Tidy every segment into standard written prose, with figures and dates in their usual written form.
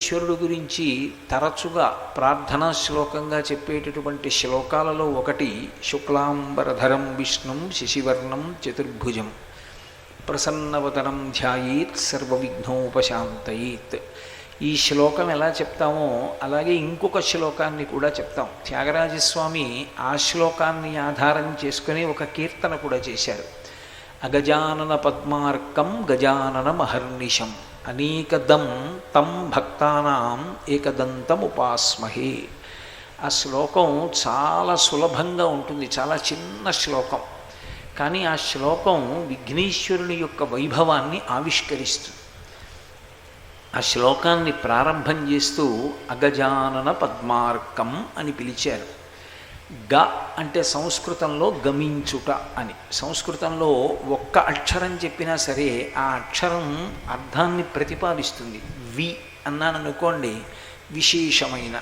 ఈశ్వరుడు గురించి తరచుగా ప్రార్థనా శ్లోకంగా చెప్పేటటువంటి శ్లోకాలలో ఒకటి శుక్లాంబరధరం విష్ణుం శశివర్ణం చతుర్భుజం ప్రసన్నవదనం ధ్యాయేత్ సర్వవిఘ్నోపశాంతయేత్. ఈ శ్లోకం ఎలా చెప్తామో అలాగే ఇంకొక శ్లోకాన్ని కూడా చెప్తాం. త్యాగరాజస్వామి ఆ శ్లోకాన్ని ఆధారం చేసుకుని ఒక కీర్తన కూడా చేశారు. అగజానన పద్మార్కం గజానన మహర్నిశం అనేకదం తం భక్తానాం ఏకదంతం ఉపాస్మహే. ఆ శ్లోకం చాలా సులభంగా ఉంటుంది, చాలా చిన్న శ్లోకం. కానీ ఆ శ్లోకం విఘ్నేశ్వరుని యొక్క వైభవాన్ని ఆవిష్కరిస్తుంది. ఆ శ్లోకాన్ని ప్రారంభం చేస్తూ అగజానన పద్మార్కం అని పిలిచారు. గ అంటే సంస్కృతంలో గమించుట అని. సంస్కృతంలో ఒక్క అక్షరం చెప్పినా సరే ఆ అక్షరం అర్థాన్ని ప్రతిపాదిస్తుంది. వి అన్నాననుకోండి విశేషమైన,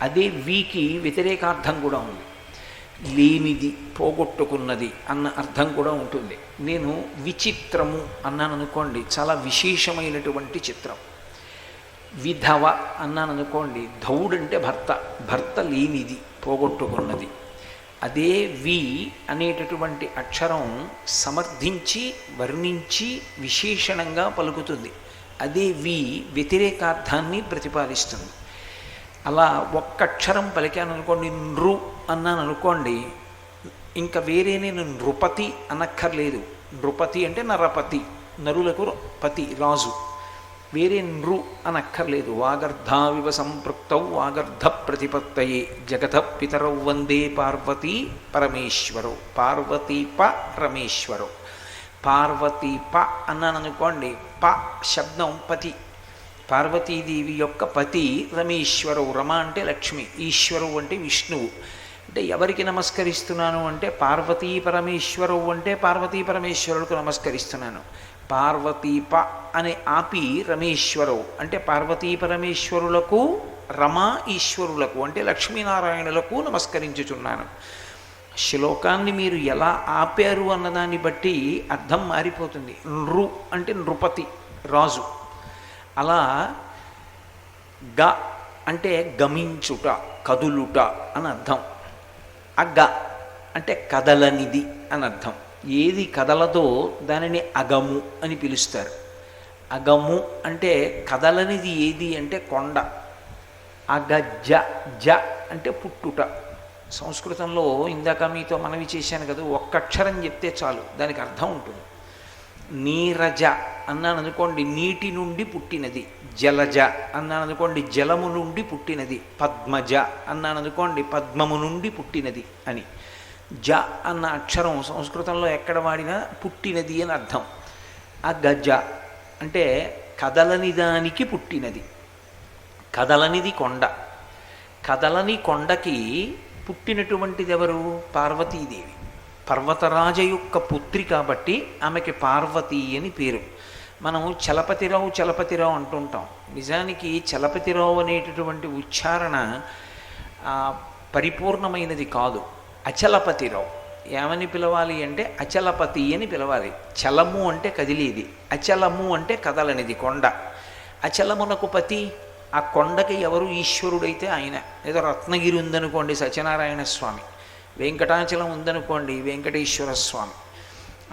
అదే వికి వ్యతిరేకార్థం కూడా ఉంది. లేనిది, పోగొట్టుకున్నది అన్న అర్థం కూడా ఉంటుంది. నేను విచిత్రము అన్నాననుకోండి చాలా విశేషమైనటువంటి చిత్రం. విధవ అన్నాననుకోండి, ధౌడంటే భర్త, భర్త లేనిది, పోగొట్టుకున్నది. అదే వి అనేటటువంటి అక్షరం సమర్థించి వర్ణించి విశేషణంగా పలుకుతుంది. అదే వి వ్యతిరేకార్థాన్ని ప్రతిపాదిస్తుంది. అలా ఒక్క అక్షరం పలికాననుకోండి, నృ అన్నాననుకోండి, ఇంకా వేరే నేను నృపతి అనక్కర్లేదు. నృపతి అంటే నరపతి, నరులకు పతి, రాజు. వేరే నృ అనక్కర్లేదు. వాగర్ధావివ సంపృక్తౌ వాగర్ధ ప్రతిపత్తయే జగత పితరౌ వందే పార్వతీ పరమేశ్వరౌ. పార్వతీ పరమేశ్వరౌ. పార్వతీ ప అన్నాననుకోండి, ప శబ్దం పతి, పార్వతీదేవి యొక్క పతి రమేశ్వరవు. రమ అంటే లక్ష్మి, ఈశ్వరవు అంటే విష్ణువు. అంటే ఎవరికి నమస్కరిస్తున్నాను అంటే పార్వతీ పరమేశ్వరవు అంటే పార్వతీ పరమేశ్వరులకు నమస్కరిస్తున్నాను. పార్వతీప అనే ఆపి రమేశ్వరవు అంటే పార్వతీ పరమేశ్వరులకు, రమా ఈశ్వరులకు అంటే లక్ష్మీనారాయణులకు నమస్కరించుచున్నాను. శ్లోకాన్ని మీరు ఎలా ఆపారు అన్నదాన్ని బట్టి అర్థం మారిపోతుంది. నృ అంటే నృపతి, రాజు. అలా గ అంటే గమించుట, కదులుట అని అర్థం. అగ అంటే కదలనిది అని అర్థం. ఏది కదలదో దానిని అగము అని పిలుస్తారు. అగము అంటే కదలనిది ఏది అంటే కొండ. అగజ జ అంటే పుట్టుట. సంస్కృతంలో ఇందాక మీతో మనవి చేశాను కదా, ఒక్క అక్షరం చెప్తే చాలు దానికి అర్థం ఉంటుంది. నీరజ అన్నాను అనుకోండి, నీటి నుండి పుట్టినది. జలజ అన్నాను అనుకోండి, జలము నుండి పుట్టినది. పద్మజ అన్నాను అనుకోండి, పద్మము నుండి పుట్టినది అని. జ అన్న అక్షరం సంస్కృతంలో ఎక్కడ వాడినా పుట్టినది అని అర్థం. ఆ గజ అంటే కదలని దానికి పుట్టినది. కదలనిది కొండ. కదలని కొండకి పుట్టినటువంటిది ఎవరు? పార్వతీదేవి. పర్వతరాజ యొక్క పుత్రి కాబట్టి ఆమెకి పార్వతీ అని పేరు. మనం చలపతిరావు చలపతిరావు అంటుంటాం. నిజానికి చలపతిరావు అనేటటువంటి ఉచ్చారణ పరిపూర్ణమైనది కాదు. అచలపతిరావు. ఏమని పిలవాలి అంటే అచలపతి అని పిలవాలి. చలము అంటే కదిలేది, అచలము అంటే కదలనిది కొండ. అచలమునకు పతి, ఆ కొండకి ఎవరు? ఈశ్వరుడైతే ఆయన. ఏదో రత్నగిరి ఉందనుకోండి సత్యనారాయణ స్వామి, వెంకటాచలం ఉందనుకోండి వెంకటేశ్వర స్వామి.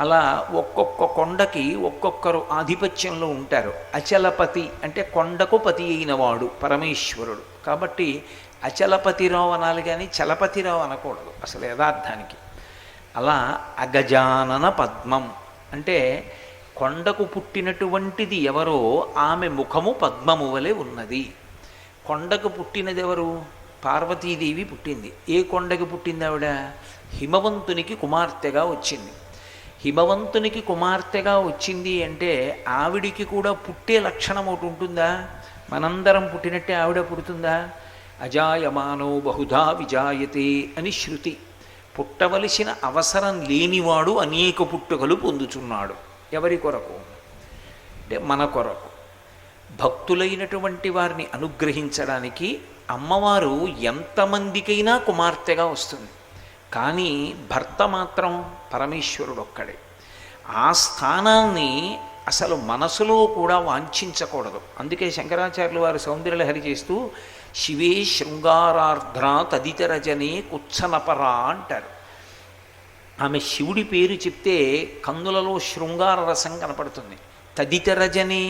అలా ఒక్కొక్క కొండకి ఒక్కొక్కరు ఆధిపత్యంలో ఉంటారు. అచలపతి అంటే కొండకు పతి అయినవాడు పరమేశ్వరుడు. కాబట్టి అచలపతిరావు అనాలి కానీ చలపతిరావు అనకూడదు అసలు యథార్థానికి. అలా అగజానన పద్మం అంటే కొండకు పుట్టినటువంటిది ఎవరో ఆమె ముఖము పద్మము వలె ఉన్నది. కొండకు పుట్టినది ఎవరు? పార్వతీదేవి పుట్టింది. ఏ కొండకి పుట్టింది ఆవిడ? హిమవంతునికి కుమార్తెగా వచ్చింది. హిమవంతునికి కుమార్తెగా వచ్చింది అంటే ఆవిడికి కూడా పుట్టే లక్షణం ఒకటి ఉంటుందా? మనందరం పుట్టినట్టే ఆవిడ పుడుతుందా? అజాయమానో బహుధా విజాయతే అని శృతి. పుట్టవలసిన అవసరం లేనివాడు అనేక పుట్టుకలు పొందుచున్నాడు. ఎవరి కొరకు అంటే మన కొరకు. భక్తులైనటువంటి వారిని అనుగ్రహించడానికి అమ్మవారు ఎంతమందికైనా కుమార్తెగా వస్తుంది. కానీ భర్త మాత్రం పరమేశ్వరుడు ఒక్కడే. ఆ స్థానాన్ని అసలు మనసులో కూడా వాంఛించకూడదు. అందుకే శంకరాచార్యులు వారు సౌందర్యలహరి చేస్తూ శివే శృంగారార్ధ్ర తదితరజనే కుత్సనపరా అంటారు. ఆమె శివుడి పేరు చెప్తే కన్నులలో శృంగార రసం కనపడుతుంది. తదితరజనే,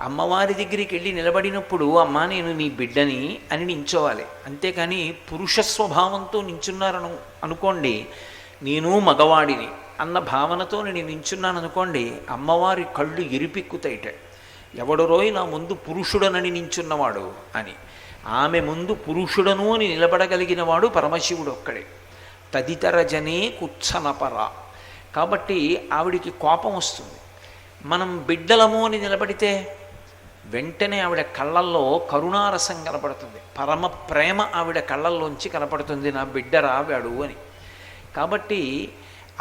అమ్మవారి దగ్గరికి వెళ్ళి నిలబడినప్పుడు అమ్మా నేను నీ బిడ్డని అని నించోవాలి. అంతేకాని పురుష స్వభావంతో నించున్నారను అనుకోండి, నేను మగవాడిని అన్న భావనతో నేను నించున్నాను అనుకోండి, అమ్మవారి కళ్ళు ఎరిపెక్కుతాయిట. ఎవడరోయ్ నా ముందు పురుషుడనని నించున్నవాడు అని. ఆమె ముందు పురుషుడను అని నిలబడగలిగిన వాడు పరమశివుడు ఒక్కడే. తదితరజనే కుత్సనపర. కాబట్టి ఆవిడికి కోపం వస్తుంది. మనం బిడ్డలము అని నిలబడితే వెంటనే ఆవిడ కళ్ళల్లో కరుణారసం కనపడుతుంది, పరమ ప్రేమ ఆవిడ కళ్ళల్లోంచి కనపడుతుంది, నా బిడ్డ రావాడు అని. కాబట్టి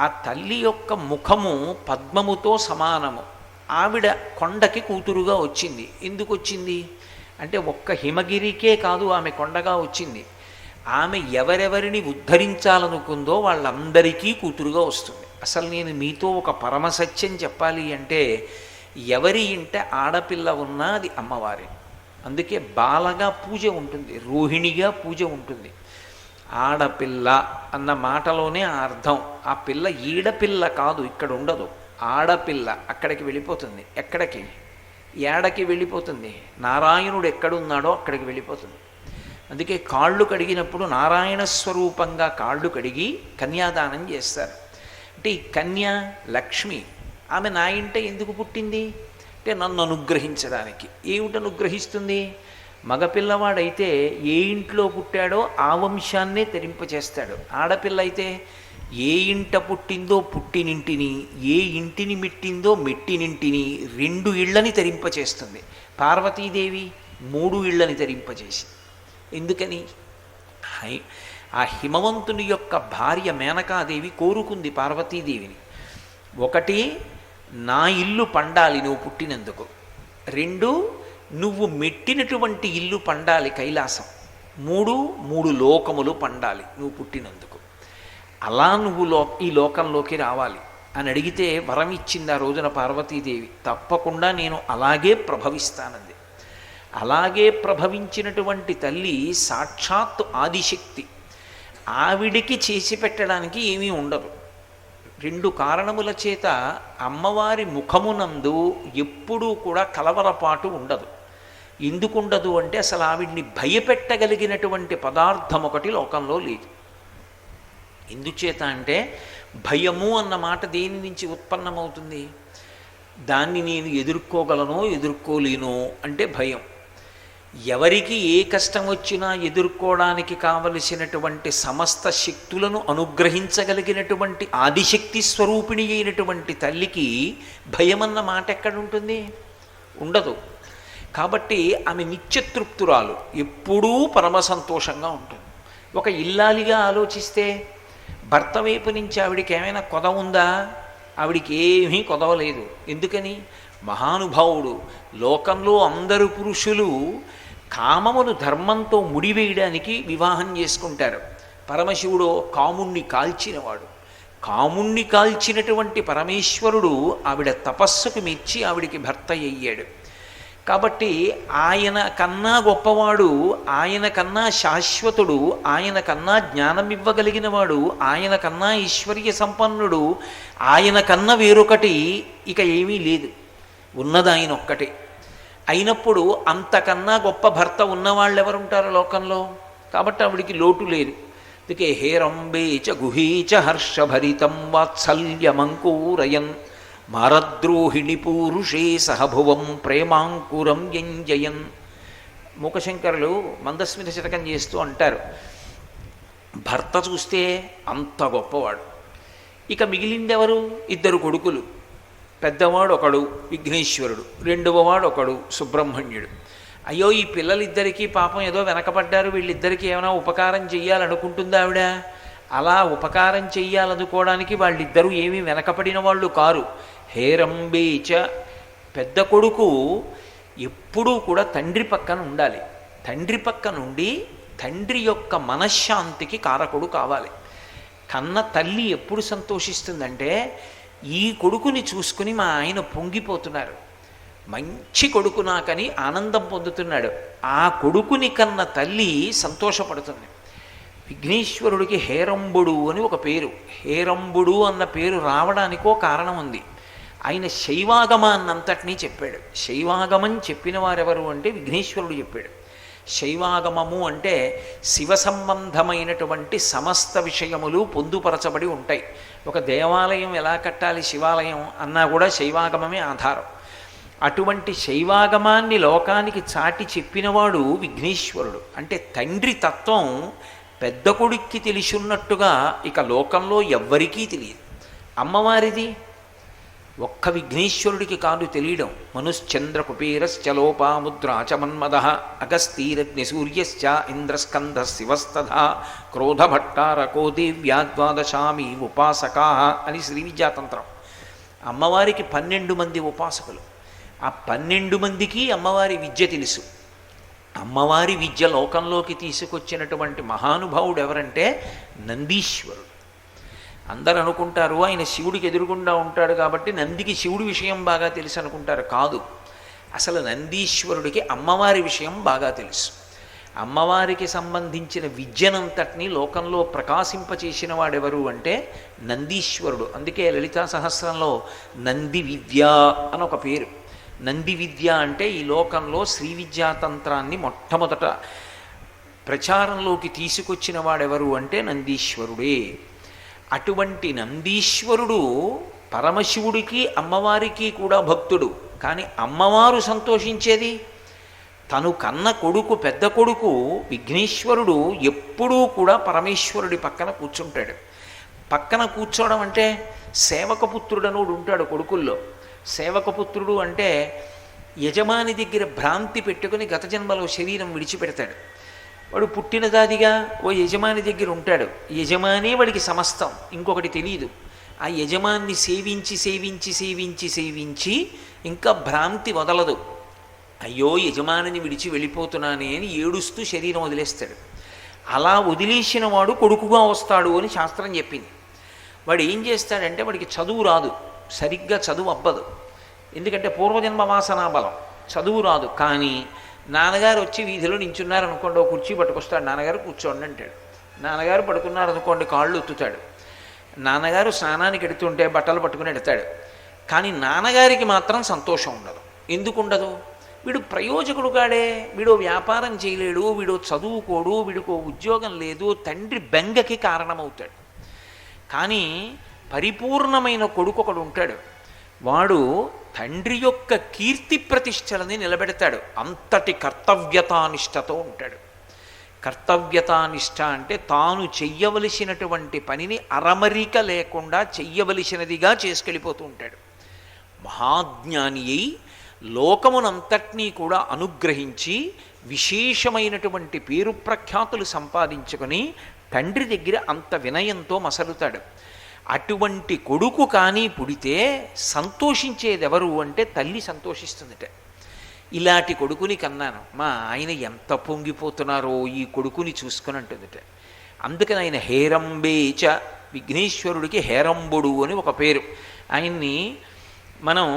ఆ తల్లి యొక్క ముఖము పద్మముతో సమానము. ఆవిడ కొండకి కూతురుగా వచ్చింది. ఎందుకు వచ్చింది అంటే ఒక్క హిమగిరికే కాదు ఆమె కొండగా వచ్చింది. ఆమె ఎవరెవరిని ఉద్ధరించాలనుకుందో వాళ్ళందరికీ కూతురుగా వస్తుంది. అసలు నేను మీతో ఒక పరమసత్యం చెప్పాలి అంటే, ఎవరి ఇంట ఆడపిల్ల ఉన్నా అది అమ్మవారి. అందుకే బాలగా పూజ ఉంటుంది, రోహిణిగా పూజ ఉంటుంది. ఆడపిల్ల అన్న మాటలోనే అర్థం. ఆ పిల్ల ఈడపిల్ల కాదు, ఇక్కడ ఉండదు. ఆడపిల్ల అక్కడికి వెళ్ళిపోతుంది. ఎక్కడికి? ఏడకి వెళ్ళిపోతుంది. నారాయణుడు ఎక్కడున్నాడో అక్కడికి వెళ్ళిపోతుంది. అందుకే కాళ్ళు కడిగినప్పుడు నారాయణ స్వరూపంగా కాళ్ళు కడిగి కన్యాదానం చేస్తారు. అంటే ఈ కన్య లక్ష్మి, ఆమె నా ఇంట ఎందుకు పుట్టింది అంటే నన్ను అనుగ్రహించడానికి. ఏమిటి అనుగ్రహిస్తుంది? మగపిల్లవాడైతే ఏ ఇంట్లో పుట్టాడో ఆ వంశాన్నే తెరింపచేస్తాడు. ఆడపిల్ల అయితే ఏ ఇంట పుట్టిందో పుట్టినింటిని, ఏ ఇంటిని మెట్టిందో మెట్టినింటిని, 2 ఇళ్లని తెరింపచేస్తుంది. పార్వతీదేవి 3 ఇళ్లని తెరింపచేసి. ఎందుకని? ఆ హిమవంతుని యొక్క భార్య మేనకాదేవి కోరుకుంది పార్వతీదేవిని. 1, నా ఇల్లు పండాలి నువ్వు పుట్టినందుకు. 2, నువ్వు మెట్టినటువంటి ఇల్లు పండాలి కైలాసం. 3 లోకములు పండాలి నువ్వు పుట్టినందుకు. అలా నువ్వు ఈ లోకంలోకి రావాలి అని అడిగితే వరం ఇచ్చింది ఆ రోజున పార్వతీదేవి. తప్పకుండా నేను అలాగే ప్రభవిస్తానంది. అలాగే ప్రభవించినటువంటి తల్లి సాక్షాత్తు ఆదిశక్తి. ఆవిడికి చేసి పెట్టడానికి ఏమీ ఉండదు. 2 కారణముల చేత అమ్మవారి ముఖమునందు ఎప్పుడూ కూడా కలవరపాటు ఉండదు. ఎందుకు ఉండదు అంటే అసలు ఆవిడ్ని భయపెట్టగలిగినటువంటి పదార్థం ఒకటి లోకంలో లేదు. ఎందుచేత అంటే భయము అన్న మాట దేని నుంచి ఉత్పన్నమవుతుంది? దాన్ని నేను ఎదుర్కోగలనో ఎదుర్కోలేనో అంటే భయం. ఎవరికి ఏ కష్టం వచ్చినా ఎదుర్కోవడానికి కావలసినటువంటి సమస్త శక్తులను అనుగ్రహించగలిగినటువంటి ఆదిశక్తి స్వరూపిణి అయినటువంటి తల్లికి భయమన్న మాట ఎక్కడుంటుంది? ఉండదు. కాబట్టి ఆమె నిత్యతృప్తురాలు, ఎప్పుడూ పరమ సంతోషంగా ఉంటుంది. ఒక ఇల్లాలిగా ఆలోచిస్తే భర్త వైపు నుంచి ఆవిడికి ఏమైనా కొద ఉందా? ఆవిడికి ఏమీ కొదవలేదు. ఎందుకని? మహానుభావుడు. లోకంలో అందరు పురుషులు కామమును ధర్మంతో ముడివేయడానికి వివాహం చేసుకుంటారు. పరమశివుడు కాముణ్ణి కాల్చినవాడు. కాముణ్ణి కాల్చినటువంటి పరమేశ్వరుడు ఆవిడ తపస్సుకు మెచ్చి ఆవిడికి భర్త అయ్యాడు. కాబట్టి ఆయన కన్నా గొప్పవాడు, ఆయన కన్నా శాశ్వతుడు, ఆయన కన్నా జ్ఞానం ఇవ్వగలిగిన వాడు, ఆయన కన్నా ఐశ్వర్య సంపన్నుడు, ఆయన కన్నా వేరొకటి ఇక ఏమీ లేదు. ఉన్నది ఆయన ఒక్కటే. అయినప్పుడు అంతకన్నా గొప్ప భర్త ఉన్నవాళ్ళు ఎవరుంటారు లోకంలో? కాబట్టి ఆవిడికి లోటు లేదు. అందుకే హేరంబేచ గుహీచ హర్షభరితం వాత్సల్యమంకూరయన్ మారద్రోహిణి పూరుషే సహభువం ప్రేమాంకురం యంజయన్. మూకశంకరులు మందస్మిత శతకం చేస్తూ అంటారు, భర్త చూస్తే అంత గొప్పవాడు. ఇక మిగిలిందెవరు? 2 కొడుకులు. పెద్దవాడు ఒకడు విఘ్నేశ్వరుడు, 2వ వాడు ఒకడు సుబ్రహ్మణ్యుడు. అయ్యో ఈ పిల్లలిద్దరికీ పాపం ఏదో వెనకబడ్డారు, వీళ్ళిద్దరికీ ఏమైనా ఉపకారం చెయ్యాలనుకుంటుందా ఆవిడ? అలా ఉపకారం చెయ్యాలనుకోవడానికి వాళ్ళిద్దరూ ఏమీ వెనకపడిన వాళ్ళు కారు. హేరంబేచ, పెద్ద కొడుకు ఎప్పుడూ కూడా తండ్రి పక్కన ఉండాలి. తండ్రి పక్క నుండి తండ్రి యొక్క మనశ్శాంతికి కారకుడు కావాలి. కన్న తల్లి ఎప్పుడు సంతోషిస్తుందంటే ఈ కొడుకుని చూసుకుని మా ఆయన పొంగిపోతున్నారు, మంచి కొడుకు నాకని ఆనందం పొందుతున్నాడు. ఆ కొడుకుని కన్న తల్లి సంతోషపడుతుంది. విఘ్నేశ్వరుడికి హేరంబుడు అని ఒక పేరు. హేరంబుడు అన్న పేరు రావడానికో కారణం ఉంది. ఆయన శైవాగమాన్నంతటినీ చెప్పాడు. శైవాగమం చెప్పిన వారెవరు అంటే విఘ్నేశ్వరుడు చెప్పాడు. శైవాగమము అంటే శివ సంబంధమైనటువంటి సమస్త విషయములు పొందుపరచబడి ఉంటాయి. ఒక దేవాలయం ఎలా కట్టాలి, శివాలయం అన్నా కూడా శైవాగమమే ఆధారం. అటువంటి శైవాగమాన్ని లోకానికి చాటి చెప్పినవాడు విఘ్నేశ్వరుడు. అంటే తండ్రి తత్వం పెద్ద కొడుక్కి తెలిసిన్నట్టుగా ఇక లోకంలో ఎవ్వరికీ తెలియదు. అమ్మవారిది ఒక్క విఘ్నేశ్వరుడికి కాదు తెలియడం. మనుశ్చంద్ర కుపేరశ్చలోపాముద్రాచ మన్మద అగస్తీరగ్ని సూర్యశ్చ ఇంద్రస్కంధ శివస్తథా క్రోధభట్టారకో దేవ్యాద్వాదశామి ఉపాసకా అని శ్రీ విద్యాతంత్రం. అమ్మవారికి 12 మంది ఉపాసకులు. ఆ 12 మందికి అమ్మవారి విద్య తెలుసు. అమ్మవారి విద్య లోకంలోకి తీసుకొచ్చినటువంటి మహానుభావుడు ఎవరంటే నందీశ్వరుడు. అందరు అనుకుంటారు ఆయన శివుడికి ఎదురుగుండా ఉంటాడు కాబట్టి నందికి శివుడి విషయం బాగా తెలుసు అనుకుంటారు. కాదు, అసలు నందీశ్వరుడికి అమ్మవారి విషయం బాగా తెలుసు. అమ్మవారికి సంబంధించిన విద్యనంతటినీ లోకంలో ప్రకాశింపచేసిన వాడెవరు అంటే నందీశ్వరుడు. అందుకే లలితా సహస్రంలో నంది విద్య అని ఒక పేరు. నంది విద్య అంటే ఈ లోకంలో శ్రీ విద్యాతంత్రాన్ని మొట్టమొదట ప్రచారంలోకి తీసుకొచ్చిన వాడెవరు అంటే నందీశ్వరుడే. అటువంటి నందీశ్వరుడు పరమశివుడికి అమ్మవారికి కూడా భక్తుడు. కానీ అమ్మవారు సంతోషించేది తను కన్న కొడుకు, పెద్ద కొడుకు విఘ్నేశ్వరుడు ఎప్పుడూ కూడా పరమేశ్వరుడి పక్కన కూర్చుంటాడు. పక్కన కూర్చోవడం అంటే సేవకపుత్రుడనుడు ఉంటాడు కొడుకుల్లో. సేవకపుత్రుడు అంటే యజమాని దగ్గర భ్రాంతి పెట్టుకుని గత జన్మలో శరీరం విడిచిపెడతాడు. వాడు పుట్టిన దాదిగా ఓ యజమాని దగ్గర ఉంటాడు. యజమానే వాడికి సమస్తం, ఇంకొకటి తెలియదు. ఆ యజమాన్ని సేవించి సేవించి సేవించి సేవించి ఇంకా భ్రాంతి వదలదు. అయ్యో యజమానిని విడిచి వెళ్ళిపోతున్నానే అని ఏడుస్తూ శరీరం వదిలేస్తాడు. అలా వదిలేసిన వాడు కొడుకుగా వస్తాడు అని శాస్త్రం చెప్పింది. వాడు ఏం చేస్తాడంటే వాడికి చదువు రాదు, సరిగ్గా చదువు అవ్వదు. ఎందుకంటే పూర్వజన్మ వాసనా బలం, చదువు రాదు. కానీ నాన్నగారు వచ్చి వీధిలో నించున్నారు అనుకోండి, ఒక కుర్చీ పట్టుకొస్తాడు, నాన్నగారు కూర్చోండి అంటాడు. నాన్నగారు పడుకున్నారు అనుకోండి, కాళ్ళు ఒత్తుతాడు. నాన్నగారు స్నానానికి ఎడుతుంటే బట్టలు పట్టుకుని ఎడతాడు. కానీ నాన్నగారికి మాత్రం సంతోషం ఉండదు. ఎందుకు ఉండదు? వీడు ప్రయోజకుడు కాడే, వీడు వ్యాపారం చేయలేడు, వీడు చదువుకోడు, వీడికో ఉద్యోగం లేదు, తండ్రి బెంగకి కారణమవుతాడు. కానీ పరిపూర్ణమైన కొడుకు ఒకడు ఉంటాడు. వాడు తండ్రి యొక్క కీర్తి ప్రతిష్టలని నిలబెడతాడు. అంతటి కర్తవ్యతానిష్టతో ఉంటాడు. కర్తవ్యతానిష్ట అంటే తాను చెయ్యవలసినటువంటి పనిని అరమరిక లేకుండా చెయ్యవలసినదిగా చేసుకెళ్ళిపోతూ ఉంటాడు. మహాజ్ఞాని అయి లోకమునంతటినీ కూడా అనుగ్రహించి విశేషమైనటువంటి పేరు ప్రఖ్యాతులు సంపాదించుకొని తండ్రి దగ్గర అంత వినయంతో మసలుతాడు. అటువంటి కొడుకు కానీ పుడితే సంతోషించేదెవరు అంటే తల్లి సంతోషిస్తుందిట. ఇలాంటి కొడుకుని కన్నాను, మా ఆయన ఎంత పొంగిపోతున్నారో ఈ కొడుకుని చూసుకుని అంటుందిట. అందుకని ఆయన హేరంబేచ, విఘ్నేశ్వరుడికి హేరంబుడు అని ఒక పేరు. ఆయన్ని మనం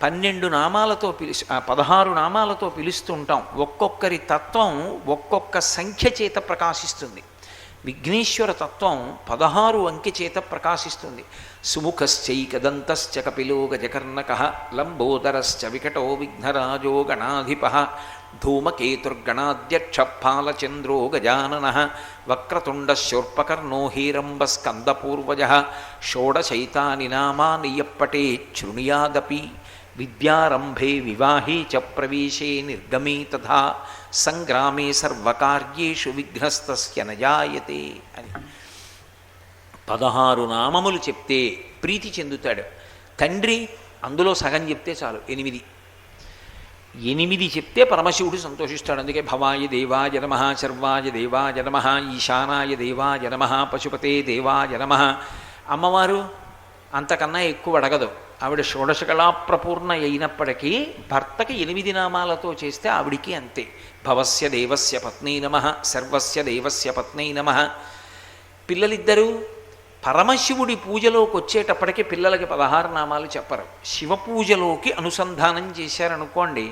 12 నామాలతో 16 నామాలతో పిలుస్తూ ఉంటాం. ఒక్కొక్కరి తత్వం ఒక్కొక్క సంఖ్య చేత ప్రకాశిస్తుంది. విఘ్నేశ్వర తత్వం 16 అంకె చేత ప్రకాశిస్తుంది. సుముఖశ్చైకదంతశ్చ కపిలో గజకర్ణకః లంబోదరశ్చ వికటో విఘ్నరాజో గణాధిపః ధూమకేతుర్గణాధ్యక్ష ఫాలచంద్రో గజాననః వక్రతుండశూర్పకర్ణో హేరంబస్కందపూర్వజः షోడశైతాని నామాని యప్పటేత్ శృణుయాదపి విద్యారంభే వివాహే చ ప్రవేశే నిర్గమే తథా సంగ్రామే సర్వకార్యేషు విఘ్నస్తస్య నజాయతే అని 16 నామములు చెప్తే ప్రీతి చెందుతాడు తండ్రి. అందులో సగం చెప్తే చాలు, 8 చెప్తే పరమశివుడు సంతోషిస్తాడు. అందుకే భవాయ దేవాయ నమః, శర్వాయ దేవాయ నమః, ఈశానాయ దేవాయ నమః, పశుపతే దేవాయ నమః. అమ్మవారు అంతకన్నా ఎక్కువ అడగదు. ఆవిడ షోడశకళా ప్రపూర్ణ అయినప్పటికీ భర్తకి 8 నామాలతో చేస్తే ఆవిడికి అంతే. భవస్య దేవస్య పత్నై నమః, సర్వస్య దేవస్య పత్నై నమః. పిల్లలిద్దరూ పరమశివుడి పూజలోకి వచ్చేటప్పటికి పిల్లలకి 16 నామాలు చెప్పరు. శివ పూజలోకి అనుసంధానం చేశారనుకోండి,